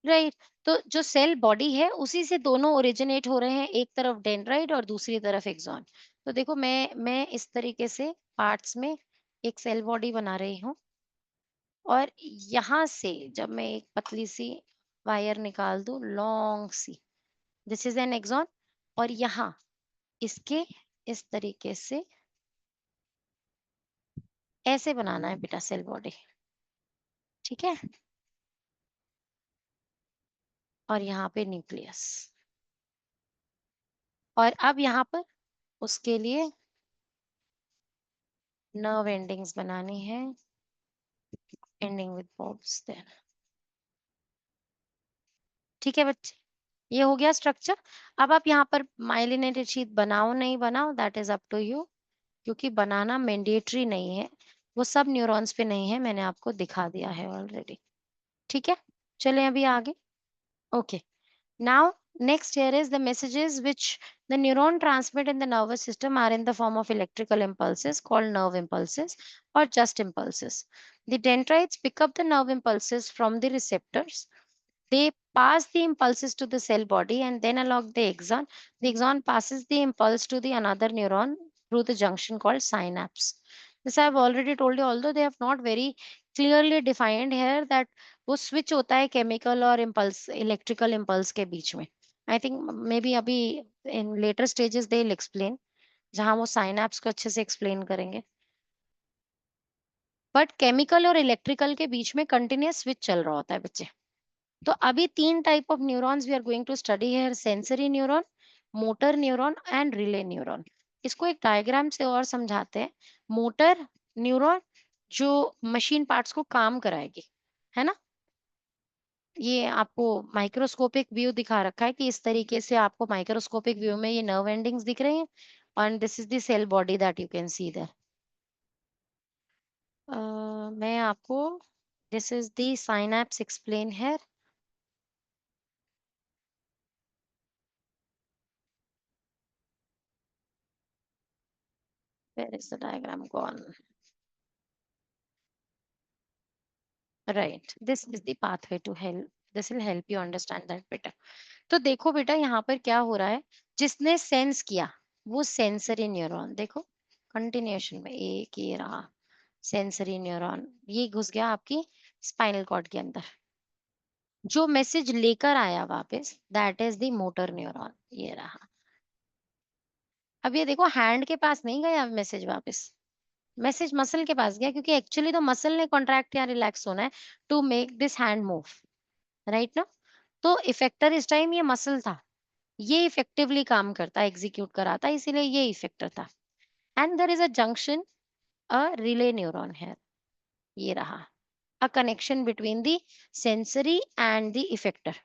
राइट। तो जो सेल बॉडी है उसी से दोनों ओरिजिनेट हो रहे हैं, एक तरफ डेंड्राइट और दूसरी तरफ एक्सॉन। तो देखो मैं इस तरीके से पार्ट्स में एक सेल बॉडी बना रही हूँ, और यहाँ से जब मैं एक पतली सी वायर निकाल दूं लॉन्ग सी, दिस इज एन एक्सॉन, और यहाँ इसके इस तरीके से ऐसे बनाना है बेटा सेल बॉडी। ठीक है। और यहाँ पे न्यूक्लियस, और अब यहाँ पर उसके लिए नर्व एंडिंग्स बनानी है, एंडिंग विद बॉब्स देयर। ठीक है बच्चे, ये हो गया स्ट्रक्चर। अब आप यहाँ पर माइलिनेटेड शीथ बनाओ नहीं बनाओ, that is up to you, क्योंकि बनाना मैंडेटरी नहीं है, वो सब न्यूरॉन्स पे नहीं है, मैंने आपको दिखा दिया है ऑलरेडी। ठीक है, चलें अभी आगे। Okay, now next here is the messages which the neuron transmit in the nervous system are in the form of electrical impulses called nerve impulses or just impulses. The dendrites pick up the nerve impulses from the receptors. They pass the impulses to the cell body, and then along the axon. The axon passes the impulse to the another neuron through the junction called synapse. This I have already told you, although they have not very clearly defined here that वो switch होता है chemical और impulse electrical impulse के बीच में. I think maybe अभी in later stages they'll explain, जहाँ वो synapse को अच्छे से explain करेंगे. बट केमिकल और इलेक्ट्रिकल के बीच में कंटिन्यूस स्विच चल रहा होता है बच्चे. तो अभी तीन type of neurons we are going to study here, sensory neuron, motor neuron and relay neuron. इसको एक डायग्राम से और समझाते हैं. मोटर न्यूरॉन जो मशीन पार्ट्स को काम कराएगी, है ना. ये आपको माइक्रोस्कोपिक व्यू दिखा रखा है कि इस तरीके से आपको माइक्रोस्कोपिक व्यू में ये नर्व एंडिंग्स दिख रही हैं, and this is the cell body that you can see there. मैं आपको this is the synapse explain here. Where is the diagram gone? Right. This is the pathway to help. This will help you understand that better. तो देखो बेटा यहाँ पर क्या हो रहा है, जिसने सेंस किया वो सेंसरी न्यूरॉन, देखो कंटिन्यूएशन में एक ये रहा सेंसरी न्यूरॉन, ये घुस गया आपकी स्पाइनल कॉर्ड के अंदर. जो मैसेज लेकर आया वापस that is the motor neuron, ये रहा. अब ये देखो हैंड के पास नहीं गया मैसेज वापस, मैसेज मसल के पास गया, क्योंकि एक्चुअली तो मसल ने कॉन्ट्रैक्ट या रिलैक्स होना है to make this hand move, right ना. तो इफेक्टर इस टाइम ये मसल था, ये इफेक्टिवली काम करता एग्जीक्यूट कराता, इसीलिए ये इफेक्टर था. And there is a junction, a relay neuron है, ये रहा, a connection between the sensory and the effector,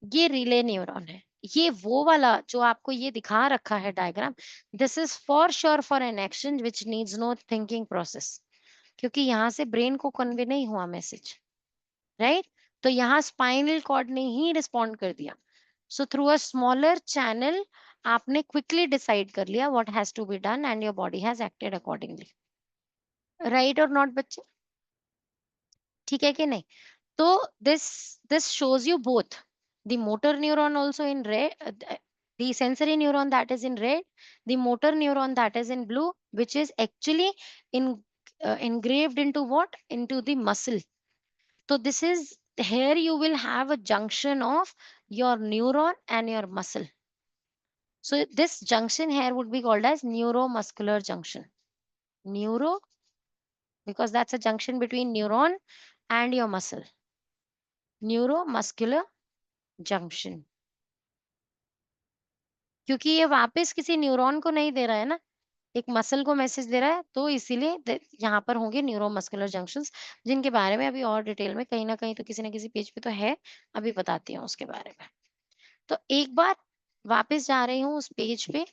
ये रिले न्यूरॉन है. ये वो वाला जो आपको ये दिखा रखा है diagram, this is for sure for an action which needs no thinking process, क्योंकि यहाँ से ब्रेन को कन्वे नहीं हुआ मैसेज, राइट. तो यहाँ स्पाइनल कॉर्ड ने ही रिस्पॉन्ड कर दिया. So through a smaller channel आपने क्विकली डिसाइड कर लिया what has to be done and your body has acted accordingly, right और नॉट बच्चे. ठीक है कि नहीं. तो this shows you both the motor neuron also in red, the sensory neuron that is in red, the motor neuron that is in blue, which is actually in engraved into what, into the muscle. So this is, here you will have a junction of your neuron and your muscle. So this junction here would be called as neuromuscular junction. Neuro, because that's a junction between neuron and your muscle. Neuromuscular junction. क्योंकि ये वापस किसी neuron को नहीं दे रहा है ना, एक मसल को मैसेज दे रहा है, तो इसीलिए यहाँ पर होंगे न्यूरोमस्कुलर जंक्शंस, जिनके बारे में अभी और डिटेल में कहीं ना कहीं तो किसी ना किसी पेज पे तो है, अभी बताती हूँ उसके बारे में। तो एक बार वापस जा रही हूँ उस पेज पे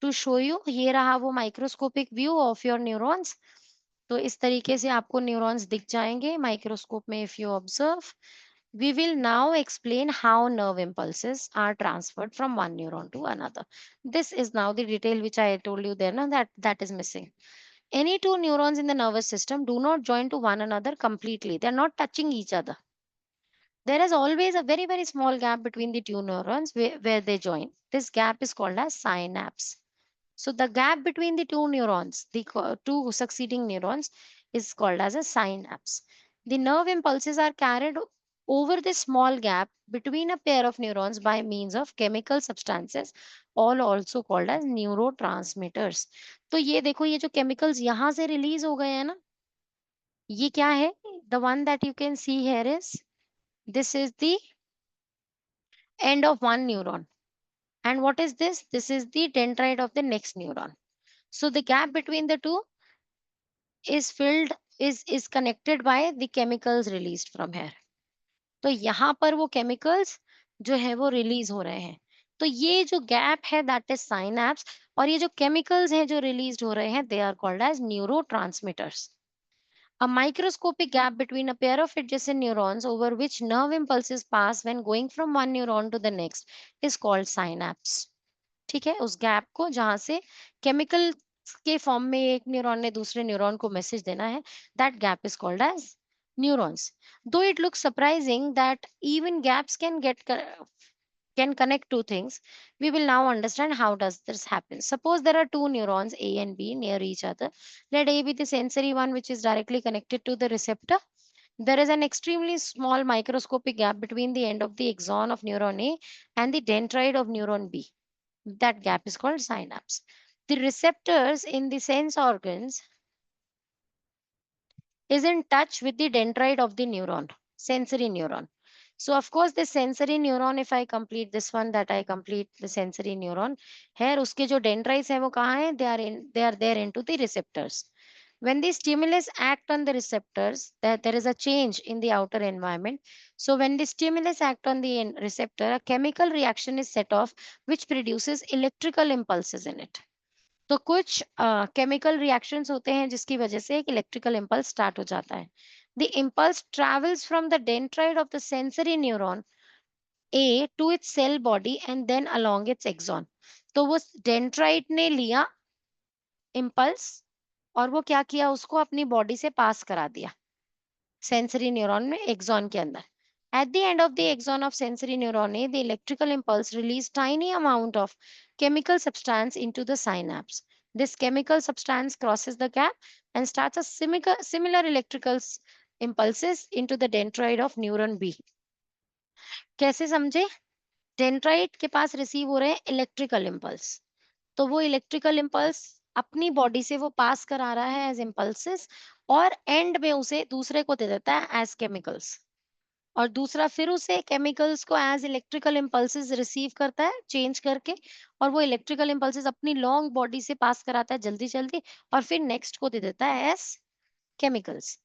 टू शो यू, ये रहा वो microscopic view of your neurons. तो इस तरीके से आपको न्यूरॉन्स दिख जाएंगे माइक्रोस्कोप में if you observe. We will now explain how nerve impulses are transferred from one neuron to another. This is now the detail which I told you there, na, that is missing. Any two neurons in the nervous system do not join to one another completely. They are not touching each other. There is always a very, very small gap between the two neurons where they join. This gap is called as synapse. So the gap between the two neurons, two succeeding neurons, is called as a synapse. The nerve impulses are carried over this small gap between a pair of neurons by means of chemical substances, all also called as neurotransmitters. तो ये देखो, ये जो chemicals यहाँ से release हो गए हैं ना, ये क्या है? The one that you can see here is, this is the end of one neuron. And what is this? This is the dendrite of the next neuron. So the gap between the two is filled is connected by the chemicals released from here. तो यहाँ पर वो chemicals जो है वो release हो रहे हैं। तो ये जो गैप है दैट इज साइनैप्स, और ये जो chemicals हैं जो रिलीज हो रहे हैं they are called as neurotransmitters. A microscopic gap between a pair of adjacent neurons over which nerve impulses pass when going from one neuron to the next is called synapse. ठीक है, उस gap को जहां से chemical के form में एक neuron ने दूसरे न्यूरॉन को मैसेज देना है, that gap is called as neurons. Though it looks surprising that even gaps can connect two things, we will now understand how does this happen. Suppose there are two neurons A and B near each other. Let A be the sensory one which is directly connected to the receptor. There is an extremely small microscopic gap between the end of the axon of neuron A and the dendrite of neuron B. That gap is called synapse. The receptors in the sense organs is in touch with the dendrite of the neuron, sensory neuron. So of course the sensory neuron, if I complete this one, that I complete the sensory neuron, here uske jo dendrites hai wo kahan hai? They are there into the receptors. When the stimulus act on the receptors, there is a change in the outer environment. So when the stimulus act on the receptor, a chemical reaction is set off which produces electrical impulses in it. तो कुछ chemical reactions होते हैं जिसकी वजह से एक electrical impulse start हो जाता है. The impulse travels from the dendrite of the sensory neuron A to its cell body and then along its axon. तो वो डेंड्राइट ने लिया इम्पल्स और वो क्या किया, उसको अपनी बॉडी से पास करा दिया सेंसरी न्यूरॉन में, एक्सॉन के अंदर. At the end of the axon of sensory neuron A, the electrical impulse released tiny amount of chemical substance into the synapse. This chemical substance crosses the gap and starts a similar electrical impulses into the dendrite of neuron B. कैसे समझे? Dendrite के पास receive हो रहे हैं electrical impulse, तो वो electrical impulse अपनी body से वो पास करा रहा है एज इम्पल्सेस, और एंड में उसे दूसरे को दे देता है एज केमिकल्स, और दूसरा फिर उसे केमिकल्स को एज इलेक्ट्रिकल इम्पल्सेस रिसीव करता है चेंज करके, और वो इलेक्ट्रिकल इम्पल्सेस अपनी लॉन्ग बॉडी से पास कराता है जल्दी जल्दी, और फिर नेक्स्ट को दे देता है as chemicals.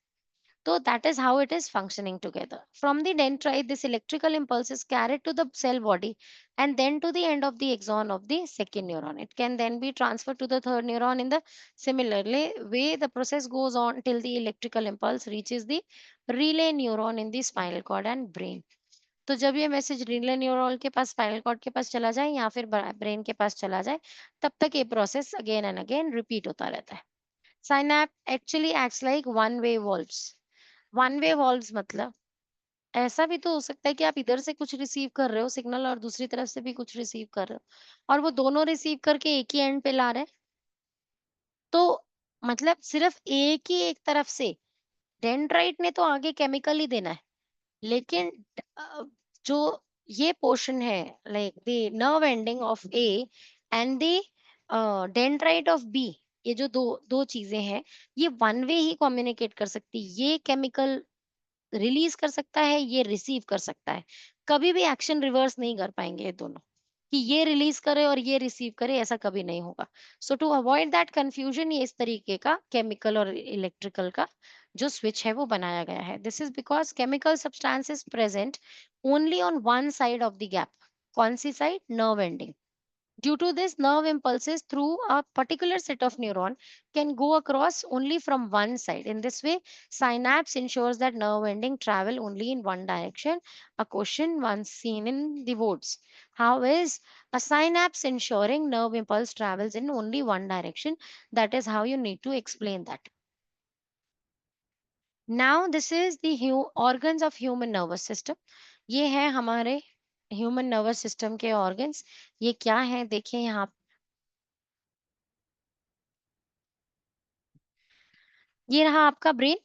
So that is how it is functioning together. From the dendrite, this electrical impulse is carried to the cell body and then to the end of the axon of the second neuron. It can then be transferred to the third neuron in the similarly way the process goes on till the electrical impulse reaches the relay neuron in the spinal cord and brain. तो जब ये message relay neuron के पास, spinal cord के पास चला जाए या फिर brain के पास चला जाए, तब तक ये process again and again repeat होता रहता है. Synapse actually acts like one-way valves. One way valves मतलब ऐसा भी तो हो सकता है कि आप इधर से कुछ रिसीव कर रहे हो सिग्नल और दूसरी तरफ से भी कुछ रिसीव कर रहे हो, और वो दोनों रिसीव करके एक ही एंड पे ला रहे हैं. तो मतलब सिर्फ एक ही एक तरफ से डेंड्राइट ने तो आगे केमिकल ही देना है, लेकिन जो ये पोर्शन है like the nerve ending of A and the dendrite of B, ये जो दो दो चीजें हैं ये वन वे ही कम्युनिकेट कर सकती है. ये केमिकल रिलीज कर सकता है, ये रिसीव कर सकता है, कभी भी एक्शन रिवर्स नहीं कर पाएंगे ये दोनों. कि ये रिलीज करे और ये रिसीव करे, ऐसा कभी नहीं होगा। सो टू अवॉइड दैट कंफ्यूजन, ये इस तरीके का केमिकल और इलेक्ट्रिकल का जो स्विच है वो बनाया गया है। This is because chemical substance is present only on one side of the gap. कौन सी side? Nerve ending. Due to this, nerve impulses through a particular set of neuron can go across only from one side. In this way, synapse ensures that nerve ending travel only in one direction. A question once seen in the woods. How is a synapse ensuring nerve impulse travels in only one direction? That is how you need to explain that. Now, this is the organs of human nervous system. ये है हमारे human nervous system के organs. ये क्या है देखिए यहाँ, ये रहा आपका ब्रेन,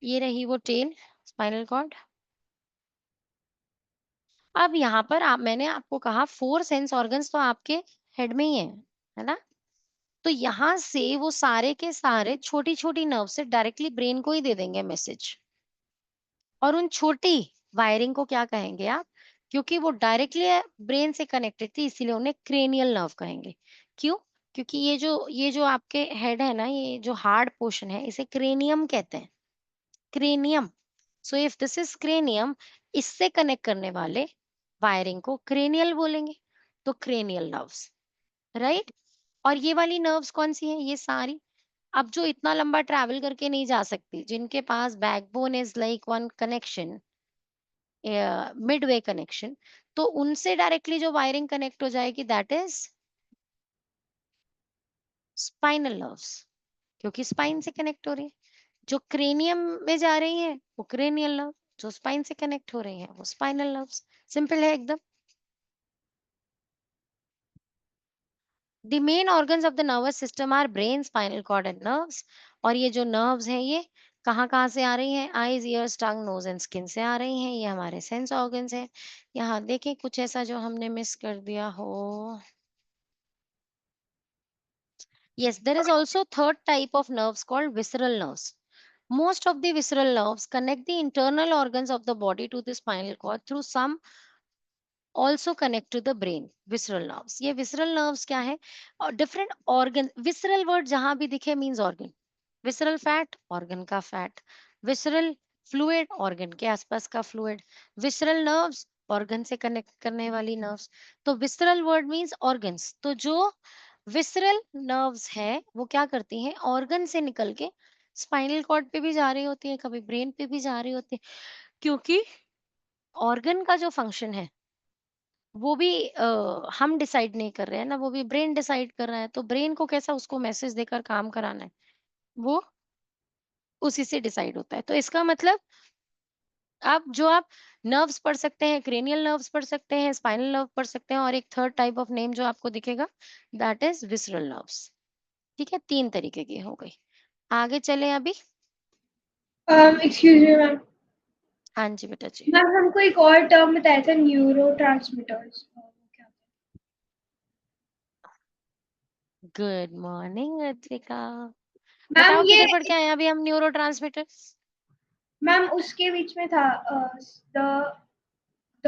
ये रही वो टेल, स्पाइनल कॉर्ड। अब यहाँ पर मैंने आपको कहा 4 सेंस ऑर्गन्स तो आपके हेड में ही है ना? तो यहाँ से वो सारे के सारे छोटी छोटी नर्व से डायरेक्टली ब्रेन को ही दे देंगे मैसेज। और उन छोटी वायरिंग को क्या कहेंगे आप? क्योंकि वो डायरेक्टली ब्रेन से कनेक्टेड थी, इसीलिए उन्हें क्रेनियल नर्व कहेंगे। क्यों? क्योंकि ये जो आपके हेड है ना, ये जो हार्ड पोर्शन है, इसे क्रेनियम कहते हैं। Cranium. So if this is cranium, इससे कनेक्ट करने वाले वायरिंग को क्रेनियल बोलेंगे। तो क्रेनियल नर्व्स, राइट। और ये वाली नर्व्स कौन सी है? ये सारी अब जो इतना लंबा ट्रैवल करके नहीं जा सकती, जिनके पास backbone is like one connection, midway connection, तो उनसे डायरेक्टली जो वायरिंग कनेक्ट हो जाएगी दैट इज स्पाइनल नर्व्स, क्योंकि स्पाइन से कनेक्ट हो रही है। जो क्रेनियम में जा रही है वो क्रेनियल नर्व, जो स्पाइन से कनेक्ट हो रही है वो स्पाइनल नर्व्स। सिंपल है एकदम। The main organs of the nervous system are brain, spinal cord and nerves. और ये जो नर्व्स हैं ये कहाँ कहाँ से आ रही हैं? Eyes, ears, tongue, nose and skin से आ रही हैं। ये हमारे सेंस ऑर्गन्स हैं। यहाँ देखें कुछ ऐसा जो हमने मिस कर दिया हो। Yes, there is also third type of nerves called visceral nerves. Most of the visceral nerves connect the internal organs of the body to the spinal cord through some also connect to the brain. Visceral nerves. ये visceral nerves क्या है? और different organ. Visceral word जहाँ भी दिखे means organ. Visceral fat, organ का fat. Visceral fluid, organ के आसपास का fluid. Visceral nerves, organ से connect करने वाली nerves. तो visceral word means organs. तो जो विसरल नर्व्स है वो क्या करती हैं? ऑर्गन से निकल के स्पाइनल कॉर्ड पे भी जा रही होती है, कभी ब्रेन पे भी जा रही होती है। क्योंकि ऑर्गन का जो फंक्शन है वो भी हम डिसाइड नहीं कर रहे हैं ना, वो भी ब्रेन डिसाइड कर रहा है। तो ब्रेन को कैसा उसको मैसेज देकर काम कराना है, वो उसी से डिसाइड होता है। तो इसका मतलब आप नर्व्स पढ़ सकते हैं, क्रेनियल नर्व्स पढ़ सकते हैं, स्पाइनल नर्व पढ़ सकते हैं, और एक थर्ड टाइप ऑफ नेम जो आपको दिखेगा दैट इज विसरल नर्व्स। ठीक है, 3 तरीके की हो गई। आगे चले अभी। Excuse me ma'am. हाँ जी बेटा जी। मैम हमको एक और टर्म बताया था, neuro transmitters. Good morning Advika. Ma'am बताओ ये किधर पढ़ के आए हैं अभी हम न्यूरो मैम उसके बीच में था, the the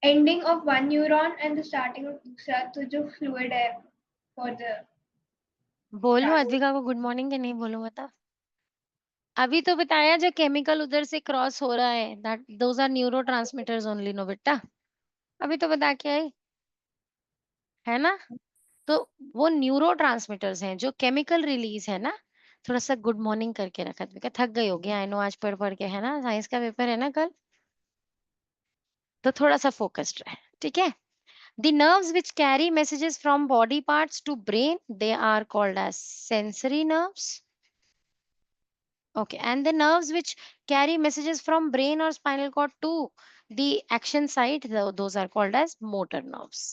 ending of one neuron and the starting of दूसरा, तो जो फ्लूइड है फॉर द बोलो अद्विका को गुड मॉर्निंग के नहीं बोलो बता। अभी तो बताया जो केमिकल उधर से क्रॉस हो रहा है that those are neuro only no बेटा। अभी तो बता के आई है ना। तो वो न्यूरो हैं जो केमिकल रिलीज है ना। थोड़ा सा गुड मॉर्निंग करके रखा, थक गई होगी आई नो, आज पढ़ पढ़ के है ना, साइंस का पेपर है ना कल, तो थोड़ा सा फोकस्ड रहे। ठीक है। The nerves which carry messages from body parts to brain, they are called as sensory nerves. Okay, and the nerves which carry messages from brain or spinal cord to the action site, those are called as motor nerves.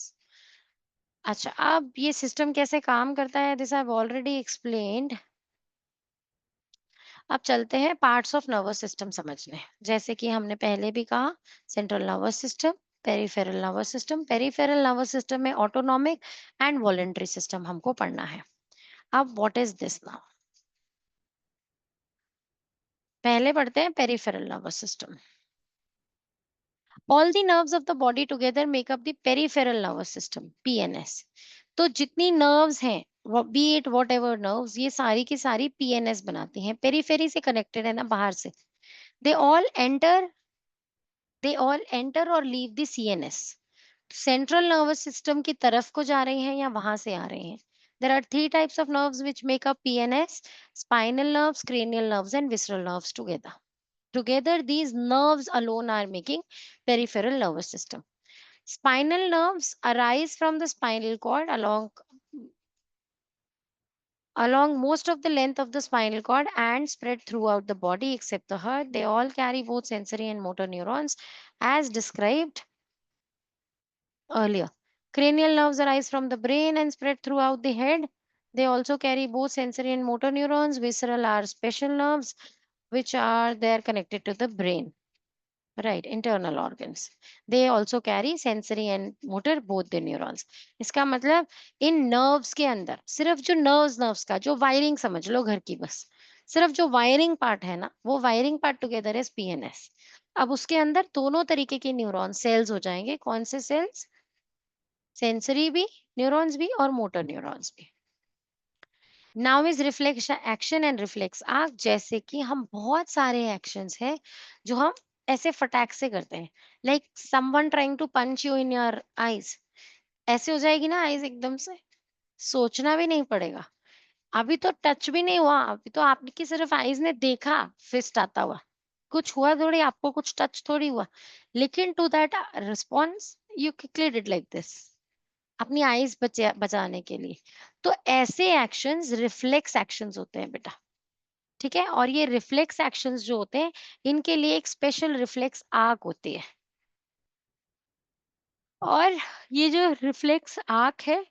अच्छा, अब ये system कैसे काम करता है, this I have already explained. अब चलते हैं पार्ट्स ऑफ नर्वस सिस्टम समझने। जैसे कि हमने पहले भी कहा, central nervous system, peripheral nervous system. Peripheral nervous system में ऑटोनॉमिक एंड वॉलेंटरी सिस्टम हमको पढ़ना है। अब व्हाट इज दिस नाउ? पहले पढ़ते हैं peripheral nervous system. All the nerves of the body together make up the peripheral nervous system, PNS. तो जितनी nerves हैं, be it whatever nerves, ये सारी की सारी PNS बनाती हैं, पेरीफेरी से कनेक्टेड है ना बाहर से. they all enter they all enter or leave the CNS. Central nervous system की तरफ को जा रहे हैं या वहां से आ रहे हैं. There are three types of nerves which make up PNS: spinal nerves, cranial nerves, and visceral nerves together. Together, these nerves alone are making peripheral nervous system. Spinal nerves arise from the spinal cord along most of the length of the spinal cord and spread throughout the body except the heart. They all carry both sensory and motor neurons as described earlier. Cranial nerves arise from the brain and spread throughout the head. They also carry both sensory and motor neurons. Visceral are special nerves which are there connected to the brain. Right, internal organs. They also carry sensory and motor both the neurons. इसका मतलब इन nerves के अंदर सिर्फ जो nerves का जो wiring समझ लो घर की बस, सिर्फ जो wiring part है ना, वो wiring part together is PNS. अब उसके अंदर दोनों तरीके के न्यूरॉन सेल्स हो जाएंगे. कौन से सेल्स? सेंसरी भी, न्यूरॉन्स भी और मोटर न्यूरॉन्स भी. Now is reflex action and reflex arc. जैसे कि हम बहुत सारे एक्शंस हैं जो हम ऐसे फटाक से करते हैं. Like someone trying to punch you in your eyes. ऐसे हो जाएगी ना आईज एकदम से, सोचना भी नहीं पड़ेगा. अभी तो टच भी नहीं हुआ, अभी तो आपकी सिर्फ आईज ने देखा फिस्ट आता हुआ, कुछ हुआ थोड़ी, आपको कुछ टच थोड़ी हुआ. लेकिन to that response you quickly did like this, अपनी आईज बचाने के लिए. तो ऐसे एक्शंस रिफ्लेक्स एक्शंस होते हैं बेटा. ठीक है. और ये रिफ्लेक्स एक्शंस जो होते हैं, इनके लिए एक स्पेशल रिफ्लेक्स आर्क होती है. और ये जो रिफ्लेक्स आर्क है,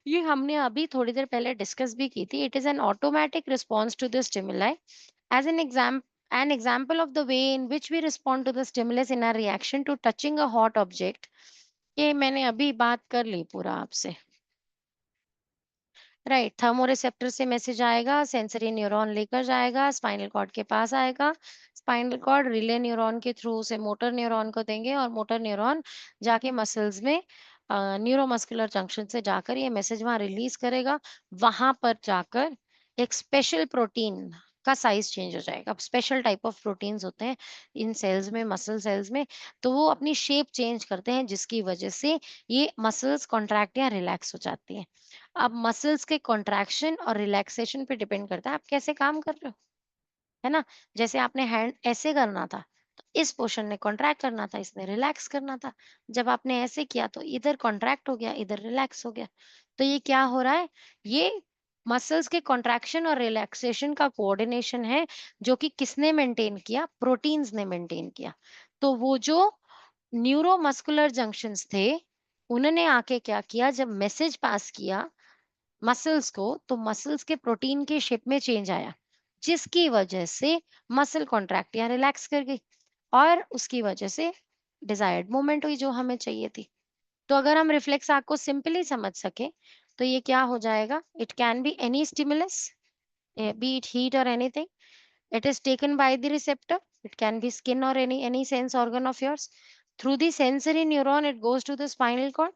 ये हमने अभी थोड़ी देर पहले डिस्कस भी की थी. It is an automatic response to the stimuli. As an example of the way in which we respond to the stimulus in our reaction to touching a hot object. ये मैंने अभी बात कर ली पूरा आपसे. राइट, थर्मोरिसेप्टर से मैसेज आएगा, sensory neuron लेकर जाएगा, स्पाइनल कॉर्ड के पास आएगा. स्पाइनल कॉर्ड रिले न्यूरॉन के थ्रू से मोटर न्यूरॉन को देंगे और मोटर न्यूरॉन जाके मसल्स में न्यूरोमस्कुलर जंक्शन से जाकर ये मैसेज वहां रिलीज करेगा. वहां पर जाकर एक स्पेशल प्रोटीन का साइज चेंज हो जाएगा. अब स्पेशल टाइप ऑफ प्रोटीन्स होते हैं इन सेल्स में, मसल सेल्स में, तो वो अपनी शेप चेंज करते हैं जिसकी वजह से ये मसल्स कॉन्ट्रैक्ट या रिलैक्स हो जाती हैं. अब मसल्स के कॉन्ट्रैक्शन और रिलैक्सेशन पे डिपेंड करता है आप कैसे काम कर रहे हो, है ना. जैसे आपने हैंड ऐसे करना था तो इस पोर्शन ने कॉन्ट्रैक्ट करना था, इसने रिलैक्स करना था. जब आपने ऐसे किया तो इधर कॉन्ट्रैक्ट हो गया, इधर रिलैक्स हो गया. तो ये क्या हो रहा है? ये मसल्स के कॉन्ट्रैक्शन और रिलैक्सेशन का कोऑर्डिनेशन है जो कि किसने मेंटेन किया? प्रोटीन्स ने मेंटेन किया. तो वो जो न्यूरोमस्कुलर जंक्शंस थे, उन्होंने आके क्या किया, जब मैसेज पास किया मसल्स को, तो मसल्स के प्रोटीन के शेप में चेंज आया जिसकी वजह से मसल कॉन्ट्रैक्ट या रिलैक्स कर गई और उसकी वजह से डिजायर्ड मूवमेंट हुई जो हमें चाहिए थी. तो अगर हम रिफ्लेक्स आर्क को सिंपली समझ सके तो ये क्या हो जाएगा? It can be any stimulus, be it heat और anything. It is taken by the receptor. It can be skin और any sense organ of yours. Through the sensory neuron it goes to the spinal cord.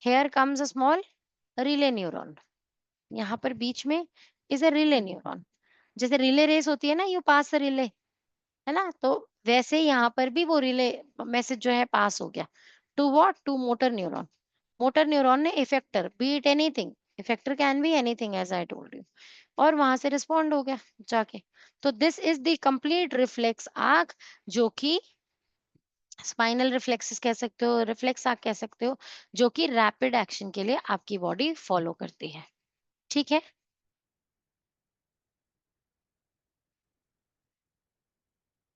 Here comes a small relay neuron. यहाँ पर बीच में is a relay neuron. जैसे relay race होती है ना, you pass relay, है ना, तो वैसे ही यहाँ पर भी वो रिले मैसेज जो है पास हो गया. To what? To motor neuron. Motor neuron ने effector, be it anything, effector can be anything as I told you, और वहां से रिस्पॉन्ड हो गया जाके. तो this is the complete reflex arc जो कि स्पाइनल रिफ्लेक्सेस कह सकते हो, रिफ्लेक्स आर्क कह सकते हो, जो कि रैपिड एक्शन के लिए आपकी बॉडी फॉलो करती है. ठीक है.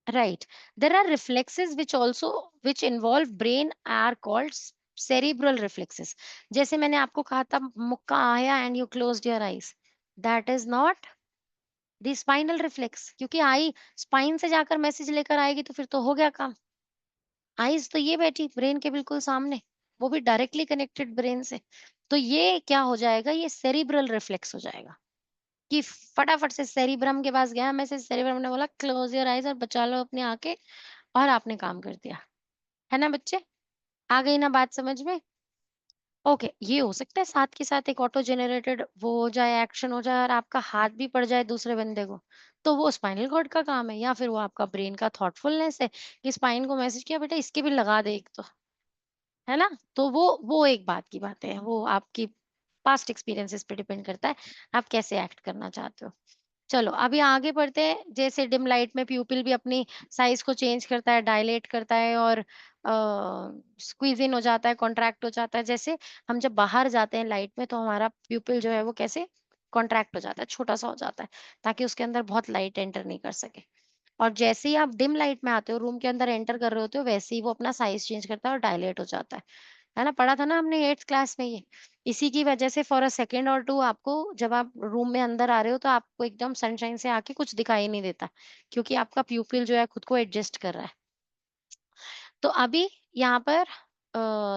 Right. There are reflexes which involve brain are called cerebral reflexes. जैसे मैंने आपको कहा था मुक्का आया and you closed your eyes. That is not the spinal reflex. क्योंकि आई स्पाइन से जाकर मैसेज लेकर आएगी तो फिर तो हो गया काम. आईज तो ये बैठी ब्रेन के बिल्कुल सामने, वो भी डायरेक्टली कनेक्टेड ब्रेन से. तो ये क्या हो जाएगा? ये सेरिब्रल रिफ्लेक्स हो जाएगा कि फटाफट से सेरिब्रम के पास गया मैसेज, सेरिब्रम ने बोला क्लोज योर आईज और बचा लो अपनी आंखें, और आपने काम कर दिया, है ना बच्चे? आ गई ना बात समझ में? ओके, ये हो सकता है साथ के साथ एक ऑटो जनरेटेड वो हो जाए, एक्शन हो जाए और आपका हाथ भी पड़ जाए दूसरे बंदे को, तो वो स्पाइनल कॉर्ड का काम है या फिर वो आपका ब्रेन का थॉटफुलनेस है कि स्पाइन को मैसेज किया बेटा इसके भी लगा दे एक तो, है ना? तो वो एक बात की बात है, वो आपकी पास्ट एक्सपीरियंसेस पे डिपेंड करता है, आप कैसे एक्ट करना चाहते हो। चलो अभी आगे बढ़ते हैं। जैसे डिम लाइट में प्यूपिल भी अपनी साइज को चेंज करता है, डायलेट करता है और स्क्वीज इन हो जाता है, कॉन्ट्रैक्ट हो जाता है। जैसे हम जब बाहर जाते हैं लाइट में तो हमारा प्यूपिल जो है वो कैसे कॉन्ट्रैक्ट हो जाता है, छोटा सा हो जाता है ताकि उसके अंदर बहुत लाइट एंटर नहीं कर सके। और जैसे ही आप डिम लाइट में आते हो, रूम के अंदर एंटर कर रहे होते हो, वैसे ही वो अपना साइज चेंज करता है और डायलेट हो जाता है ना? पढ़ा था ना हमने 8th क्लास में ये। इसी की वजह से फॉर अ सेकंड और 2 आपको जब आप रूम में अंदर आ रहे हो तो आपको एकदम सनशाइन से आके कुछ दिखाई नहीं देता, क्योंकि आपका प्यूपिल जो है खुद को एडजस्ट कर रहा है। तो अभी यहाँ पर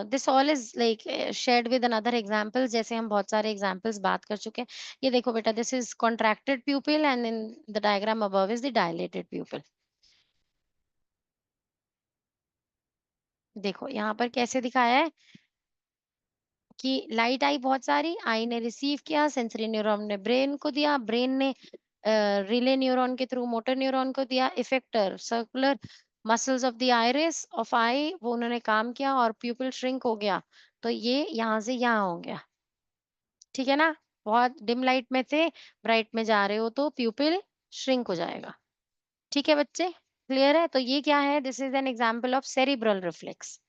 this all is like shared with another examples. जैसे हम बहुत सारे एग्जांपल्स बात कर चुके हैं। ये देखो बेटा, this is contracted प्यूपिल and in the diagram above is the dilated प्यूपिल। देखो यहाँ पर कैसे दिखाया है कि लाइट आई बहुत सारी, आई ने रिसीव किया, सेंसरी न्यूरॉन ने ब्रेन को दिया, ब्रेन ने रिले न्यूरॉन के थ्रू मोटर न्यूरॉन को दिया, effector circular muscles of the iris of eye वो उन्होंने काम किया और प्यूपिल श्रिंक हो गया। तो ये यहाँ से यहाँ हो गया, ठीक है ना? बहुत डिम लाइट में थे, ब्राइट में जा रहे हो तो प्यूपिल श्रिंक हो जाएगा। ठीक है बच्चे, क्लियर है? तो ये क्या है? This is an example of cerebral reflex.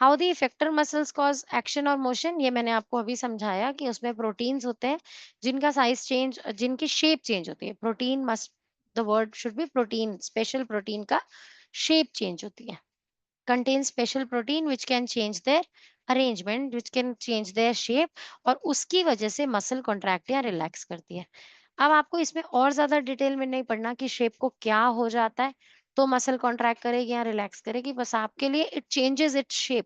How the effector muscles cause action और मोशन, ये मैंने आपको अभी समझाया कि उसमें प्रोटीन्स होते हैं जिनका साइज चेंज, जिनकी शेप चेंज होती है। Protein must, the word should be protein, special protein का शेप चेंज होती है। contain special protein which can change their arrangement, which can change their shape और उसकी वजह से मसल कॉन्ट्रैक्ट या रिलैक्स करती है। अब आपको इसमें और ज्यादा डिटेल में नहीं पढ़ना कि शेप को क्या हो जाता है तो मसल कॉन्ट्रैक्ट करेगी या रिलैक्स करेगी, बस आपके लिए इट चेंजेस इट्स शेप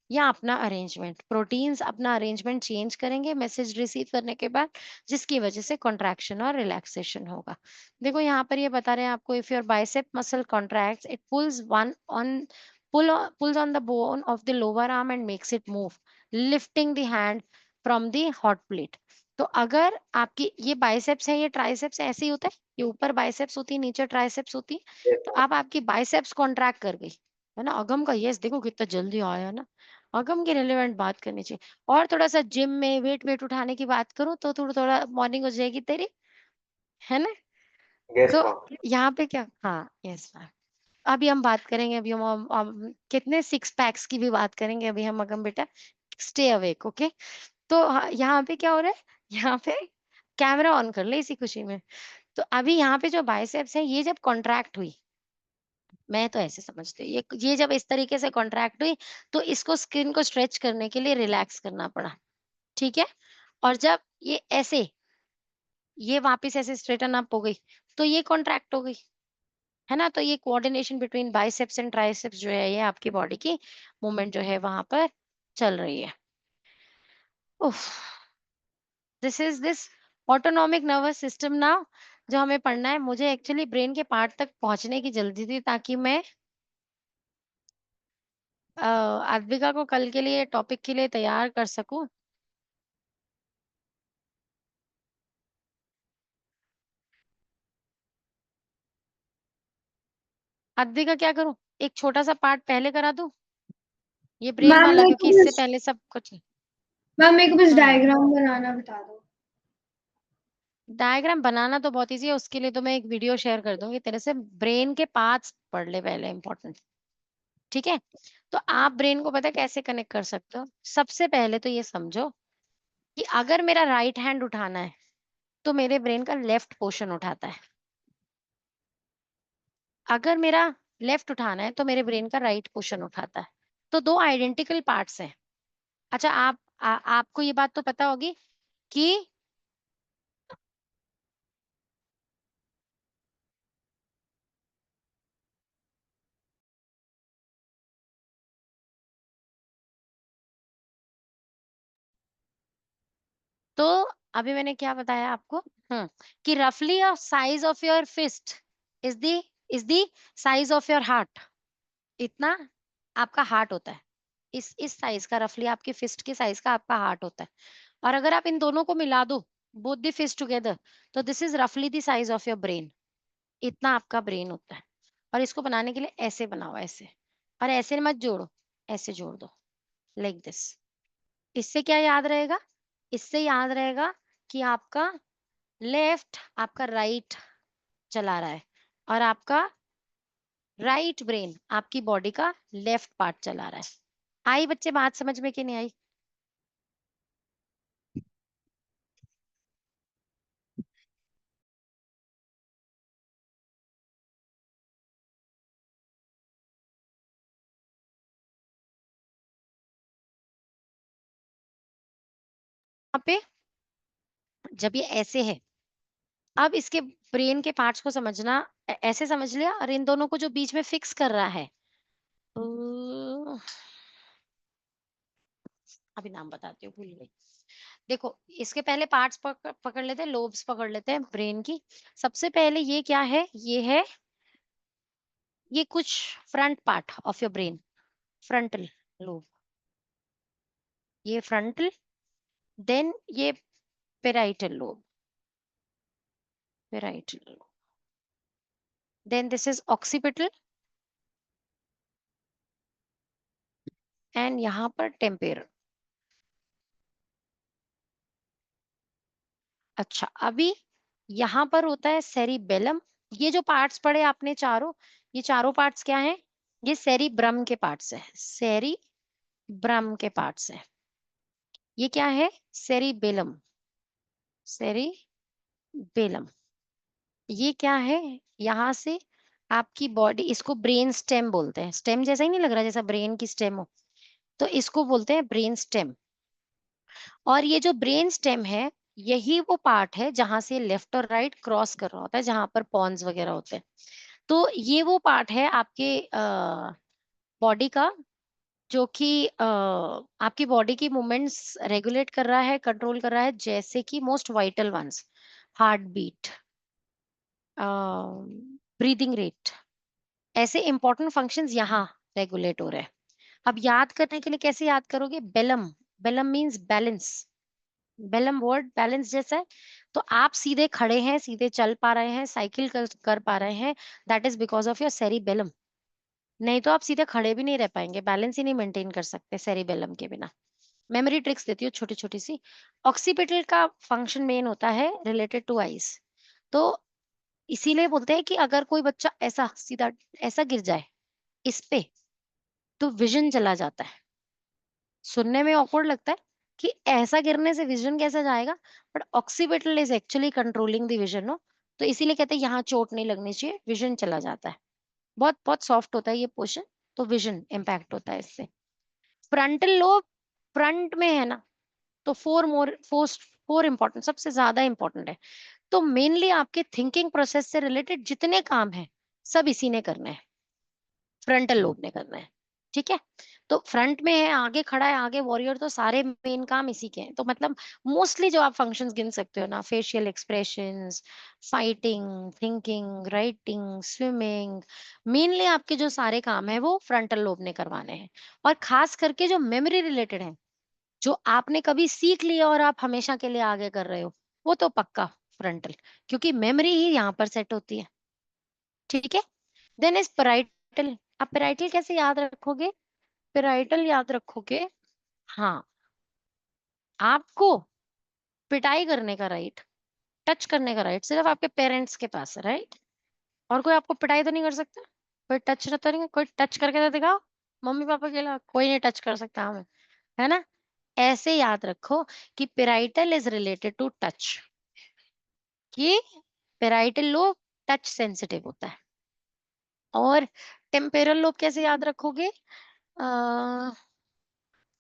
या अपना अरेंजमेंट। प्रोटीन्स अपना अरेंजमेंट चेंज करेंगे मैसेज रिसीव करने के बाद, जिसकी वजह से कॉन्ट्रैक्शन और रिलैक्सेशन होगा। देखो यहाँ पर ये बता रहे हैं आपको, if your bicep muscle contracts it pools one on pulls on the bone of the lower arm and makes it move, lifting the hand from the hot plate। तो अगर आपकी ये बाइसेप्स है, ये ट्राइसेप्स ऐसे ही होता है, ये ऊपर बाइसेप्स होती है, नीचे ट्राइसेप्स होती है। तो अब आपकी बाइसेप्स कॉन्ट्रैक्ट कर गई, है ना? अगम का यस देखो कितना जल्दी आया ना। अगम की रिलेवेंट बात करनी चाहिए। और थोड़ा सा जिम में वेट वेट उठाने की बात करूं तो थोड़ा थोड़ा मॉर्निंग हो जाएगी तेरी, है ना? यस तो मैम। यहाँ पे क्या, हाँ यस मैम। अभी हम बात करेंगे, अभी हम कितने 6 पैक्स की भी बात करेंगे अभी हम, अगम बेटा स्टे अवेक, ओके? तो यहाँ पे क्या हो रहा है, यहाँ पे कैमरा ऑन कर ले इसी खुशी में। तो अभी यहाँ पे जो बाइसेप्स है ये जब कॉन्ट्रैक्ट हुई, मैं तो ऐसे समझती हूँ, ये जब इस तरीके से कॉन्ट्रैक्ट हुई तो इसको स्किन को स्ट्रेच करने के लिए रिलैक्स करना पड़ा, ठीक है? और जब ये ऐसे, ये वापस ऐसे स्ट्रेटन अप हो गई तो ये कॉन्ट्रैक्ट हो गई, है ना? तो ये coordination between biceps and triceps जो है ये आपकी बॉडी की मूवमेंट जो है वहां पर चल रही है। उफ, this is this autonomic nervous system now जो हमें पढ़ना है। मुझे एक्चुअली ब्रेन के पार्ट तक पहुंचने की जल्दी थी ताकि मैं अद्विका को कल के लिए टॉपिक के लिए तैयार कर सकूं। अद्विका क्या करूं, एक छोटा सा पार्ट पहले करा दूं ये ब्रेन मैम वाला, मेरे क्योंकि को इससे बस पहले सब कुछ। मैम मेरे को बस हम्म, डायग्राम बनाना बता दो। डायग्राम बनाना तो बहुत इजी है, उसके लिए तो मैं एक वीडियो शेयर कर दूंगी तेरे से। ब्रेन के पार्ट्स पढ़ ले पहले, इंपॉर्टेंट, ठीक है? तो आप ब्रेन को पता है कैसे कनेक्ट कर सकते हो? सबसे पहले तो ये समझो कि अगर मेरा राइट हैंड उठाना है तो मेरे ब्रेन का लेफ्ट पोर्शन उठाता है, अगर मेरा लेफ्ट उठाना है तो मेरे ब्रेन का राइट पोर्शन उठाता है। तो दो आइडेंटिकल पार्ट्स हैं। अच्छा आपको ये बात तो पता होगी कि तो अभी मैंने क्या बताया आपको, कि रफली a size of your fist is the is the size of your heart, इतना आपका हार्ट होता है, इस साइज का, रफली आपके फिस्ट के साइज का आपका हार्ट होता है। और अगर आप इन दोनों को मिला दो, बोथ द फिस्ट टुगेदर, तो दिस इज रफली the size of your brain. इतना आपका ब्रेन होता है। और इसको बनाने के लिए ऐसे बनाओ, ऐसे, और ऐसे मत जोड़ो, ऐसे जोड़ दो, लाइक दिस। इससे क्या याद रहेगा? इससे याद रहेगा कि आपका लेफ्ट आपका राइट चला रहा है, और आपका राइट ब्रेन आपकी बॉडी का लेफ्ट पार्ट चला रहा है। आई बच्चे बात समझ में कि नहीं आई? यहाँ पे जब ये ऐसे है, अब इसके ब्रेन के पार्ट्स को समझना, ऐसे समझ लिया, और इन दोनों को जो बीच में फिक्स कर रहा है, अभी नाम बताती हूँ, भूल गई। देखो, इसके पहले पार्ट्स पकड़ लेते हैं, लोब्स पकड़ लेते हैं ब्रेन की। सबसे पहले ये क्या है? ये है, ये कुछ front part of your brain, frontal lobe, ये फ्रंटल, देन ये parietal lobe, parietal lobe, then this is occipital, and यहाँ पर टेम्पेरल। अच्छा, अभी यहाँ पर होता है सेरिबेलम। ये जो पार्ट्स पढ़े आपने चारों, ये चारों पार्ट्स क्या हैं? ये सेरिब्रम के पार्ट्स है, सेरिब्रम के पार्ट्स है। ये क्या है? Cerebellum, cerebellum. ये क्या है? यहाँ से आपकी बॉडी, इसको ब्रेन स्टेम बोलते हैं। स्टेम जैसा ही नहीं लग रहा, जैसा ब्रेन की स्टेम हो, तो इसको बोलते हैं ब्रेन स्टेम। और ये जो ब्रेन स्टेम है, यही वो पार्ट है जहां से लेफ्ट और राइट क्रॉस कर रहा होता है, जहां पर पॉन्स वगैरह होते हैं। तो ये वो पार्ट है आपके बॉडी का, जो कि आपकी बॉडी की मूवमेंट्स रेगुलेट कर रहा है, कंट्रोल कर रहा है, जैसे कि most vital ones, heart beat, breathing rate, ऐसे इंपॉर्टेंट फंक्शंस यहाँ रेगुलेट हो रहे हैं। अब याद करने के लिए कैसे याद करोगे? Belum, Belum means balance, Belum word balance जैसा है। तो आप सीधे खड़े हैं, सीधे चल पा रहे हैं, साइकिल कर पा रहे हैं, that is because of your cerebellum. नहीं तो आप सीधे खड़े भी नहीं रह पाएंगे, बैलेंस ही नहीं मेंटेन कर सकते सेरिबेलम के बिना। मेमोरी ट्रिक्स देती हूँ छोटी छोटी सी। ऑक्सीपिटल का फंक्शन मेन होता है रिलेटेड टू आईज। तो इसीलिए बोलते हैं कि अगर कोई बच्चा ऐसा सीधा ऐसा गिर जाए इस पे, तो विजन चला जाता है। सुनने में ऑकवर्ड लगता है कि ऐसा गिरने से विजन कैसा जाएगा, but occipital is actually controlling the vision, no. तो इसीलिए कहते हैं यहाँ चोट नहीं लगनी चाहिए, विजन चला जाता है। बहुत बहुत सॉफ्ट होता है ये पोर्शन, तो विजन इम्पैक्ट होता है इससे। फ्रंटल लोब फ्रंट में है ना, तो फोर इंपॉर्टेंट, सबसे ज्यादा इंपॉर्टेंट है। तो मेनली आपके थिंकिंग प्रोसेस से रिलेटेड जितने काम है, सब इसी ने करना है, फ्रंटल लोब ने करना है। ठीक है, तो फ्रंट में है, आगे खड़ा है, आगे वॉरियर, तो सारे मेन काम इसी के हैं। तो मतलब मोस्टली जो आप फंक्शंस गिन सकते हो ना, facial expressions, fighting, thinking, writing, swimming, mainly आपके जो सारे काम है वो फ्रंटल लोब ने करवाने हैं। और खास करके जो मेमोरी रिलेटेड है, जो आपने कभी सीख लिया और आप हमेशा के लिए आगे कर रहे हो, वो तो पक्का फ्रंटल, क्योंकि मेमोरी ही यहाँ पर सेट होती है। ठीक है, देन इज पेराइटल। आप पेराइटल कैसे याद रखोगे? पेराइटल याद रखोगे, हाँ, आपको पिटाई करने का राइट, टच करने का राइट सिर्फ आपके पेरेंट्स के पास है, राइट? और कोई आपको पिटाई तो नहीं कर सकता, कोई टच रहता नहीं, कोई टच करके तो दिखाओ। मम्मी पापा के अलावा कोई नहीं टच कर सकता हमें, है ना? ऐसे याद रखो कि parietal is related to touch, कि पेराइटल लोब टच सेंसिटिव होता है। और टेम्पेरल लोब कैसे याद रखोगे?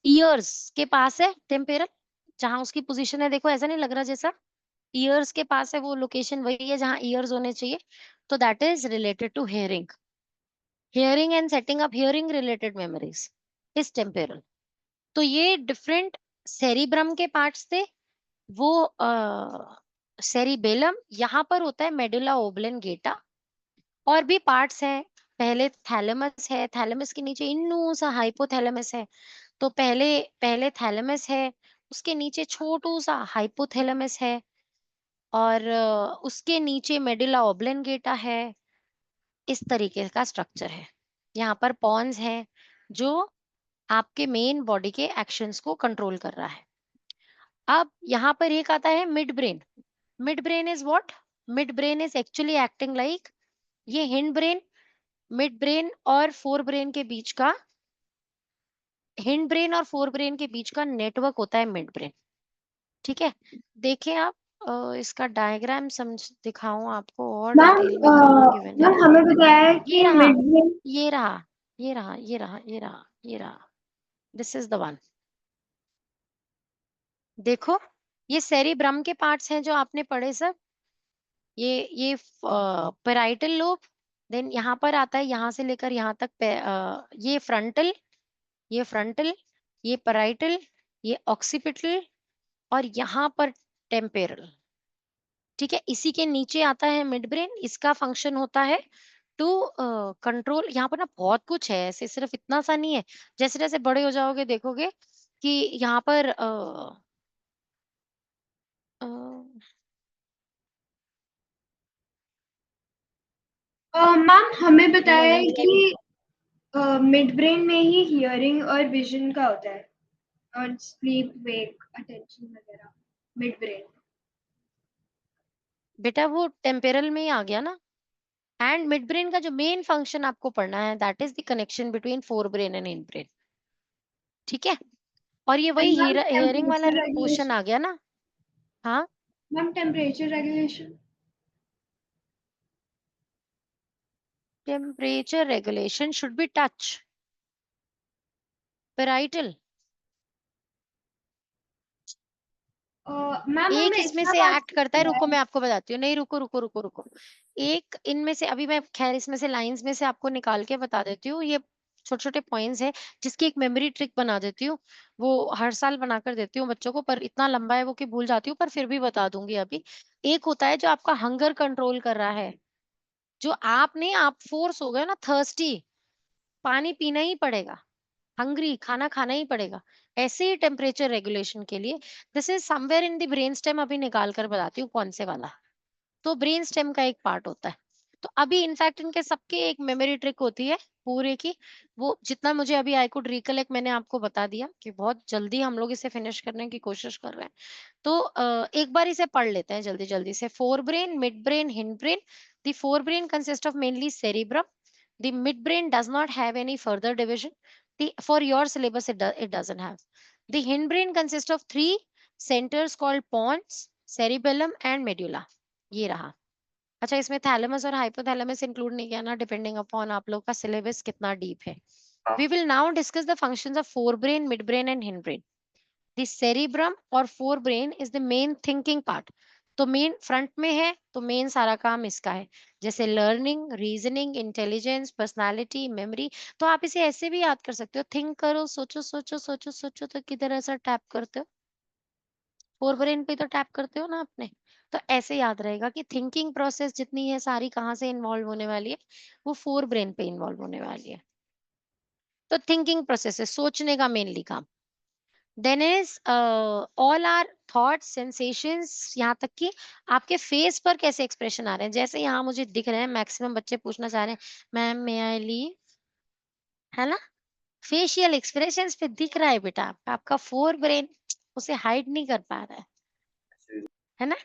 ईयर्स के पास है टेम्पेरल, जहां उसकी पोजीशन है, देखो ऐसा नहीं लग रहा जैसा, ईयर्स के पास है, वो लोकेशन वही है जहां ईयर्स होने चाहिए। तो that is related to hearing, hearing and setting up hearing related memories is temporal. तो ये डिफरेंट सेरिब्रम के पार्ट्स थे। वो सेरिबेलम, यहाँ पर होता है मेडुला ओब्लेंगेटा। और भी पार्ट्स हैं, पहले थैलेमस है, थैलेमस के नीचे इन्नू सा हाइपोथैलेमस है। तो पहले पहले थैलेमस है, उसके नीचे छोटू सा हाइपोथैलेमस है और उसके नीचे मेडुला ऑब्लोंगेटा है। इस तरीके का स्ट्रक्चर है। यहाँ पर पॉन्स है जो आपके मेन बॉडी के एक्शंस को कंट्रोल कर रहा है। अब यहाँ पर एक आता है mid brain. Mid brain is what? Mid brain is actually acting like ये हिंड ब्रेन, मिड ब्रेन और फोर ब्रेन के बीच का, हिंड ब्रेन और फोर ब्रेन के बीच का नेटवर्क होता है मिड ब्रेन। ठीक है, देखें आप इसका डायग्राम समझ दिखाऊं आपको और मैम डिटेल में कहाँ गिवन है। मैम हमें बताया है ये कि रहा, मिड ब्रेन ये रहा, ये रहा, ये रहा, ये रहा, ये रहा, दिस इज द वन। देखो, ये सेरिब्रम के पार्ट्स हैं जो आपने पढ़े सब। ये पेराइटल लोब, देन यहाँ पर आता है, यहाँ से लेकर यहाँ तक ये फ्रंटल, ये फ्रंटल, ये पेराइटल, ये ऑक्सीपिटल और यहाँ पर टेम्पेरल। ठीक है, इसी के नीचे आता है मिड ब्रेन। इसका फंक्शन होता है टू कंट्रोल। यहाँ पर ना बहुत कुछ है, ऐसे सिर्फ इतना सा नहीं है। जैसे जैसे बड़े हो जाओगे देखोगे कि यहाँ पर मैम हमें बताया है 11th के कि मिड ब्रेन में ही हियरिंग और विजन का होता है और स्लीप वेक अटेंशन वगैरह मिड ब्रेन। बेटा वो टेम्पेरल में ही आ गया ना। एंड मिड ब्रेन का जो मेन फंक्शन आपको पढ़ना है that is the connection between fore brain and in brain. ठीक है, और ये वही मैम हियरिंग वाला टेम्परेचर पोर्शन आ रेगुलेशन, गया ना। हाँ, ma'am temperature regulation. Temperature regulation should be touch parietal. Ma'am एक हमें इसमें इतना से बात एक्ट करता है, बताया रुको मैं आपको बताती हूँ। नहीं, रुको रुको रुको रुको, एक इनमें से अभी मैं खैर इसमें से लाइंस में से आपको निकाल के बता देती हूँ। ये छोटे छोटे पॉइंट्स हैं जिसकी एक मेमोरी ट्रिक बना देती हूँ। वो हर साल बनाकर देती हूँ बच्चों को, पर इतना लंबा है वो कि भूल जाती हूँ, पर फिर भी बता दूंगी अभी। एक होता है जो आपका हंगर कंट्रोल कर रहा है, जो आप नहीं, आप फोर्स हो गए ना थर्स्टी, पानी पीना ही पड़ेगा, हंग्री खाना खाना ही पड़ेगा। ऐसे ही टेम्परेचर रेगुलेशन के लिए this is somewhere in the brain stem. अभी निकाल कर बताती हूँ कौन से वाला। तो ब्रेन स्टेम का एक पार्ट होता है। तो अभी इनफैक्ट इनके सबके एक मेमोरी ट्रिक होती है पूरे की। वो जितना मुझे अभी आई कुड रिकलेक्ट मैंने आपको बता दिया कि बहुत जल्दी हम लोग इसे फिनिश करने की कोशिश कर रहे हैं। तो एक बार इसे पढ़ लेते हैं जल्दी जल्दी से। Fore brain, mid brain, hind brain. The fore brain consist of mainly cerebrum. The midbrain does not have any further division. For your syllabus, it doesn't have. The hindbrain consists of three centers called pons, cerebellum and medulla. ये रहा। अच्छा, इसमें thalamus और hypothalamus include नहीं किया ना, depending upon आप लोग का सिलेबस कितना डीप है। We will now discuss the functions of forebrain, midbrain and hindbrain. The cerebrum और forebrain is the main thinking part. तो मेन फ्रंट में है तो मेन सारा काम इसका है, जैसे learning, reasoning, intelligence, personality, memory. तो आप इसे ऐसे भी याद कर सकते हो, थिंक करो, सोचो सोचो सोचो सोचो, तो किधर ऐसा टैप करते हो, फोर ब्रेन पे तो टैप करते हो ना आपने। तो ऐसे याद रहेगा कि थिंकिंग प्रोसेस जितनी है सारी कहाँ से इन्वॉल्व होने वाली है, वो फोर ब्रेन पे इन्वॉल्व होने वाली है। तो थिंकिंग प्रोसेस है सोचने का मेनली काम। Then is all are thoughts, sensations, यहाँ तक कि आपके फेस पर कैसे एक्सप्रेशन आ रहे हैं। जैसे यहाँ मुझे दिख रहे हैं, मैक्सिमम बच्चे पूछना चाह रहे हैं मैम मे आई लीव, है ना। फेशियल एक्सप्रेशंस पे दिख रहा है बेटा, आपका फोर ब्रेन उसे हाइड नहीं कर पा रहा है ना।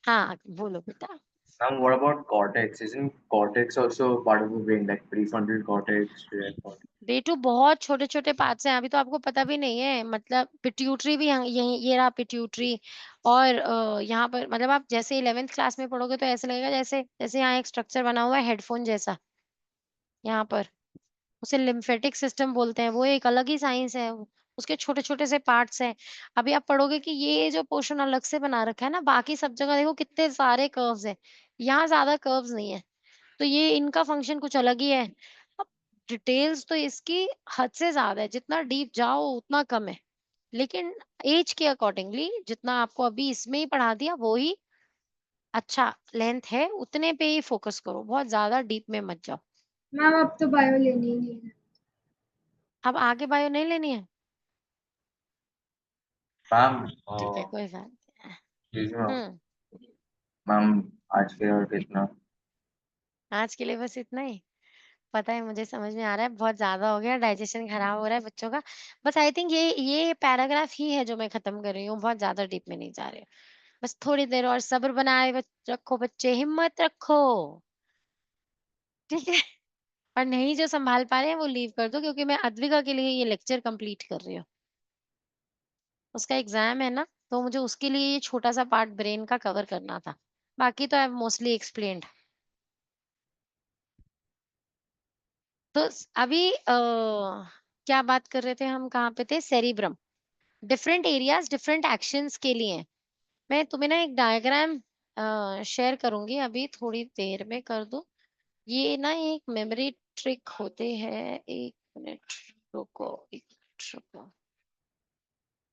हाँ, बोलो बेटा। Ma'am, what about cortex? Isn't cortex also part of the brain, like prefrontal cortex, rear cortex? बेटू बहुत छोटे छोटे पार्ट्स हैं, अभी तो आपको पता भी नहीं है। मतलब पिट्यूटरी भी यही, ये रहा पिट्यूटरी। और यहाँ पर मतलब आप जैसे 11th क्लास में पढ़ोगे तो ऐसे लगेगा जैसे जैसे यहाँ एक स्ट्रक्चर बना हुआ है हेडफोन जैसा, यहाँ पर उसे लिम्फेटिक सिस्टम बोलते हैं। वो एक अलग ही साइंस है, उसके छोटे छोटे से पार्ट्स हैं। अभी आप पढ़ोगे कि ये जो पोर्शन अलग से बना रखा है ना, बाकी सब जगह देखो कितने सारे कर्व्स हैं, यहाँ ज्यादा कर्व्स नहीं है। तो ये इनका फंक्शन कुछ अलग ही है। अब डिटेल्स तो इसकी हद से ज्यादा है, जितना डीप जाओ उतना कम है। लेकिन एज के अकॉर्डिंगली जितना आपको अभी इसमें ही पढ़ा दिया वो ही अच्छा लेंथ है, उतने पे ही फोकस करो, बहुत ज्यादा डीप में मत जाओ। मैम अब तो बायो लेनी ही नहीं है। अब आगे बायो नहीं लेनी है? मैम ठीक है, कोई बात नहीं। excuse me, हम्म। मैम आज के और कितना? आज के लिए बस इतना ही। पता है, मुझे समझ में आ रहा है बहुत ज्यादा हो गया, डाइजेशन खराब हो रहा है बच्चों का। बस आई थिंक ये पैराग्राफ ही है जो मैं खत्म कर रही हूँ, बहुत ज्यादा डीप में नहीं जा रही हूँ। बस थोड़ी देर और सब्र बनाए रखो बच्चे, हिम्मत रखो। ठीक है। और नहीं जो संभाल पा रहे हैं वो लीव कर दो, क्योंकि मैं अद्विका के लिए ये लेक्चर कंप्लीट कर रही हूँ। उसका एग्जाम है ना, तो मुझे उसके लिए ये छोटा सा पार्ट ब्रेन का कवर करना था। बाकी तो आई मोस्टली एक्सप्लेन्ड। तो अभी क्या बात कर रहे थे हम, कहाँ पे थे? Cerebrum. Different areas different actions के लिए हैं। मैं तुम्हें ना एक डायग्राम शेयर करूंगी, अभी थोड़ी देर में कर दो। ये ना एक मेमोरी ट्रिक होते हैं। एक मिनट रुको, एक मिनट रुको।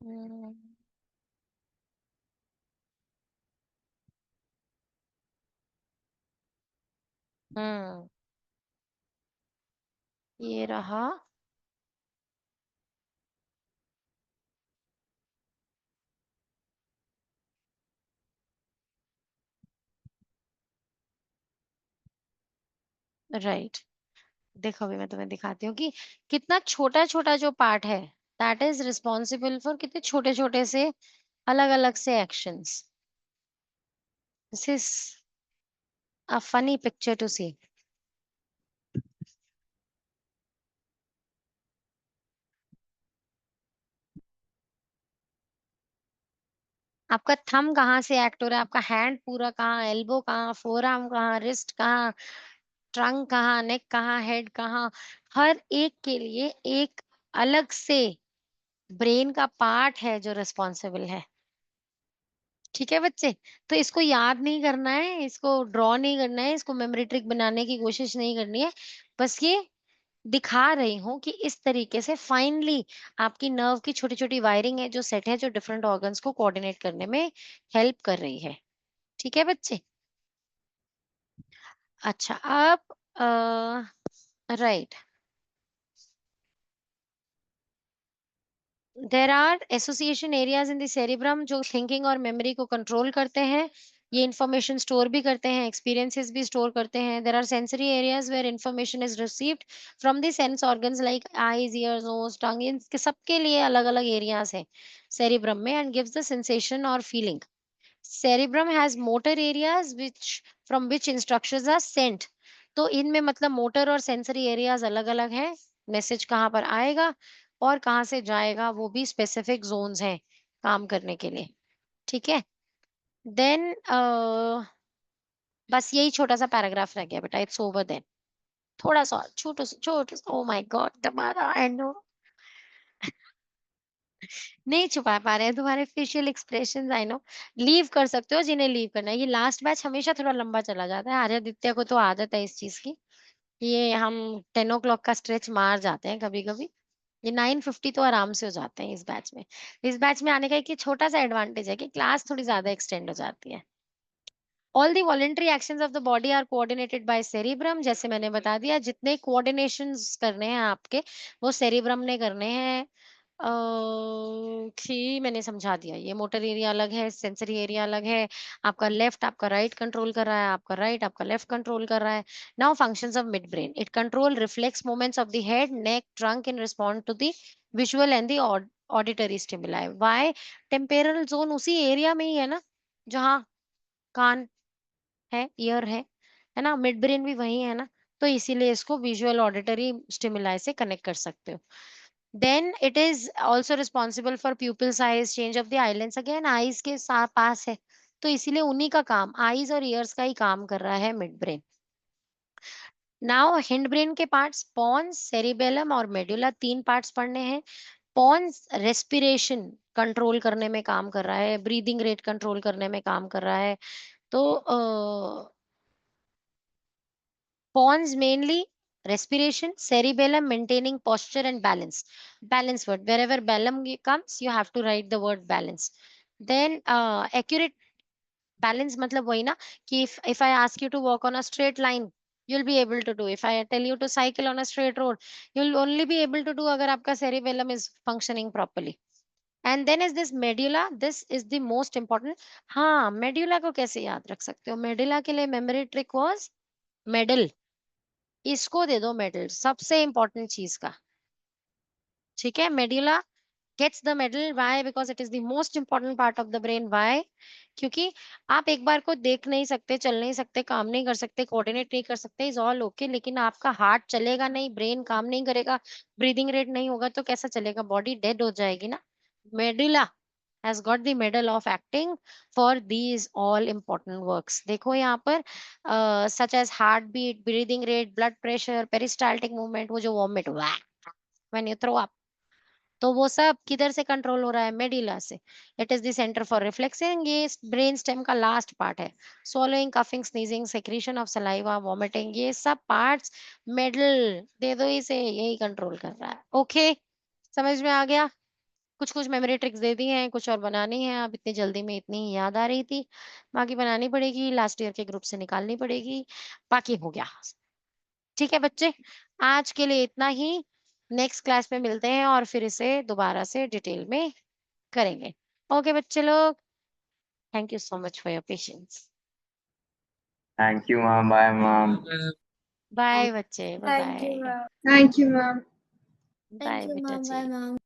हम्म हम्म, ये रहा। राइट। देखो अभी मैं तुम्हें दिखाती हूँ कि कितना छोटा छोटा जो पार्ट है, दैट इज रिस्पॉन्सिबल फॉर कितने छोटे छोटे से अलग अलग से actions. This is a funny picture to see. आपका थंब कहाँ से एक्ट हो रहा है, आपका हैंड पूरा कहाँ, एल्बो कहाँ, फोर आर्म कहाँ, रिस्ट कहाँ, ट्रंक कहाँ, नेक कहाँ, हेड कहाँ। हर एक के लिए एक अलग से ब्रेन का पार्ट है जो रिस्पॉन्सिबल है। ठीक है बच्चे? तो इसको याद नहीं करना है, इसको ड्रॉ नहीं करना है, इसको मेमोरी ट्रिक बनाने की कोशिश नहीं करनी है। बस ये दिखा रही हूँ कि इस तरीके से फाइनली आपकी नर्व की छोटी छोटी वायरिंग है जो सेट है, जो डिफरेंट ऑर्गन्स को कोऑर्डिनेट करने में हेल्प कर रही है। ठीक है बच्चे? अच्छा, अब right, there are association areas in the cerebrum जो थिंकिंग और मेमोरी को कंट्रोल करते हैं। ये इंफॉर्मेशन स्टोर भी करते हैं, एक्सपीरियंसेस भी स्टोर करते हैं। There are sensory areas where information is received from the sense organs like eyes, ears, nose, tongue. इनके सबके लिए अलग अलग एरियाज हैं सेरिब्रम में, एंड गिव्स द सेंसेशन और feeling. Cerebrum has motor areas which from which instructions are sent. तो इनमें मतलब मोटर और सेंसरी एरियाज अलग अलग हैं। मैसेज कहाँ पर आएगा और कहाँ से जाएगा वो भी स्पेसिफिक जोन्स हैं काम करने के लिए। ठीक है? देन बस यही छोटा सा पैराग्राफ रह गया बेटा, इट्स ओवर देन। थोड़ा सा छोटो छोटो, ओ माय गॉड तुम्हारा, आई नो नहीं छुपा पा रहे हैं तुम्हारे facial expressions, I know. Leave कर सकते हो जिन्हें लीव करना है। ये लास्ट बैच हमेशा थोड़ा लंबा चला जाता है, आर्यदित्य को तो आदत है इस चीज की। ये हम 10 o'clock का स्ट्रेच मार जाते हैं कभी कभी। ये 9:50 तो आराम से हो जाते हैं इस बैच में। इस बैच में आने का एक ये छोटा सा एडवांटेज है कि क्लास थोड़ी ज्यादा एक्सटेंड हो जाती है। All the voluntary actions of the body are coordinated by cerebrum. जैसे मैंने बता दिया, जितने कोऑर्डिनेशंस करने हैं आपके, वो सेरिब्रम ने करने हैं। कि मैंने समझा दिया, ये मोटर एरिया अलग है, सेंसरी एरिया अलग है। आपका लेफ्ट आपका राइट कंट्रोल कर रहा है, आपका राइट आपका लेफ्ट कंट्रोल कर रहा है। Now functions of mid brain, it control reflex movements of the head, neck, trunk in respond to the visual and the auditory stimuli. Why? Temporal zone उसी area में ही है ना जहाँ कान है, ईयर है ना? मिड ब्रेन भी वही है ना, तो इसीलिए इसको विजुअल ऑडिटरी स्टिमुलाई से कनेक्ट कर सकते हो। Then it is also responsible for pupil size, change of the eye lens. Again eyes के साथ पास है, तो इसीलिए उन्हीं का काम, आईज और ईयर्स का ही काम कर रहा है mid brain. Now hind brain के पार्ट्स, पॉन्स, सेरिबेलम और मेडुला, तीन पार्ट्स पढ़ने हैं। पॉन्स रेस्पिरेशन कंट्रोल करने में काम कर रहा है, ब्रीदिंग रेट कंट्रोल करने में काम कर रहा है। तो Pons mainly respiration, cerebellum maintaining posture and balance. Balance word. Wherever comes, you have to write the word balance. Then accurate balance मतलब वही ना कि if I ask you to walk on a straight line, you'll be able to do. If I tell you to cycle on a straight road, you'll only be able to do अगर आपका cerebellum is functioning properly. And then is this medulla. This is the most important. हाँ, medulla को कैसे याद रख सकते हो? medulla के लिए memory trick was medal. इसको दे दो medal, सबसे important चीज का. ठीक है, medulla gets the medal. Why? Because it is the most important part of the brain. Why? क्योंकि आप एक बार को देख नहीं सकते, चल नहीं सकते, काम नहीं कर सकते, कोऑर्डिनेट नहीं कर सकते, इज ऑल ओके, लेकिन आपका हार्ट चलेगा नहीं, ब्रेन काम नहीं करेगा, ब्रीदिंग रेट नहीं होगा तो कैसा चलेगा? बॉडी डेड हो जाएगी ना. Medulla has got the medal of acting for these all important works. देखो यहाँ पर such as heartbeat, breathing rate, blood pressure, peristaltic movement, वो जो vomit when you throw up, तो वो सब किधर से कंट्रोल हो रहा है? मेडिला से. It is the centre for reflexing. ये ब्रेन स्टेम का लास्ट पार्ट है. swallowing, coughing, sneezing, secretion of saliva, vomiting, ये सब पार्ट्स मेडल दे दो इसे, यही कंट्रोल कर रहा है. ओके, समझ में आ गया? कुछ कुछ मेमोरी ट्रिक्स दे दी हैं, कुछ और बनानी है. अब इतनी जल्दी में इतनी ही याद आ रही थी, बाकी बनानी पड़ेगी, लास्ट ईयर के ग्रुप से निकालनी पड़ेगी. बाकी हो गया. ठीक है बच्चे, आज के लिए इतना ही. नेक्स्ट क्लास में मिलते हैं और फिर इसे दोबारा से डिटेल में करेंगे. ओके बच्चे लोग, thank you so much for your patience. Thank you, ma'am. Bye, ma'am. Bye बच्चे, bye Thank you, bye. ma'am. Thank you, ma'am. Bye बेटा जी. ma'am.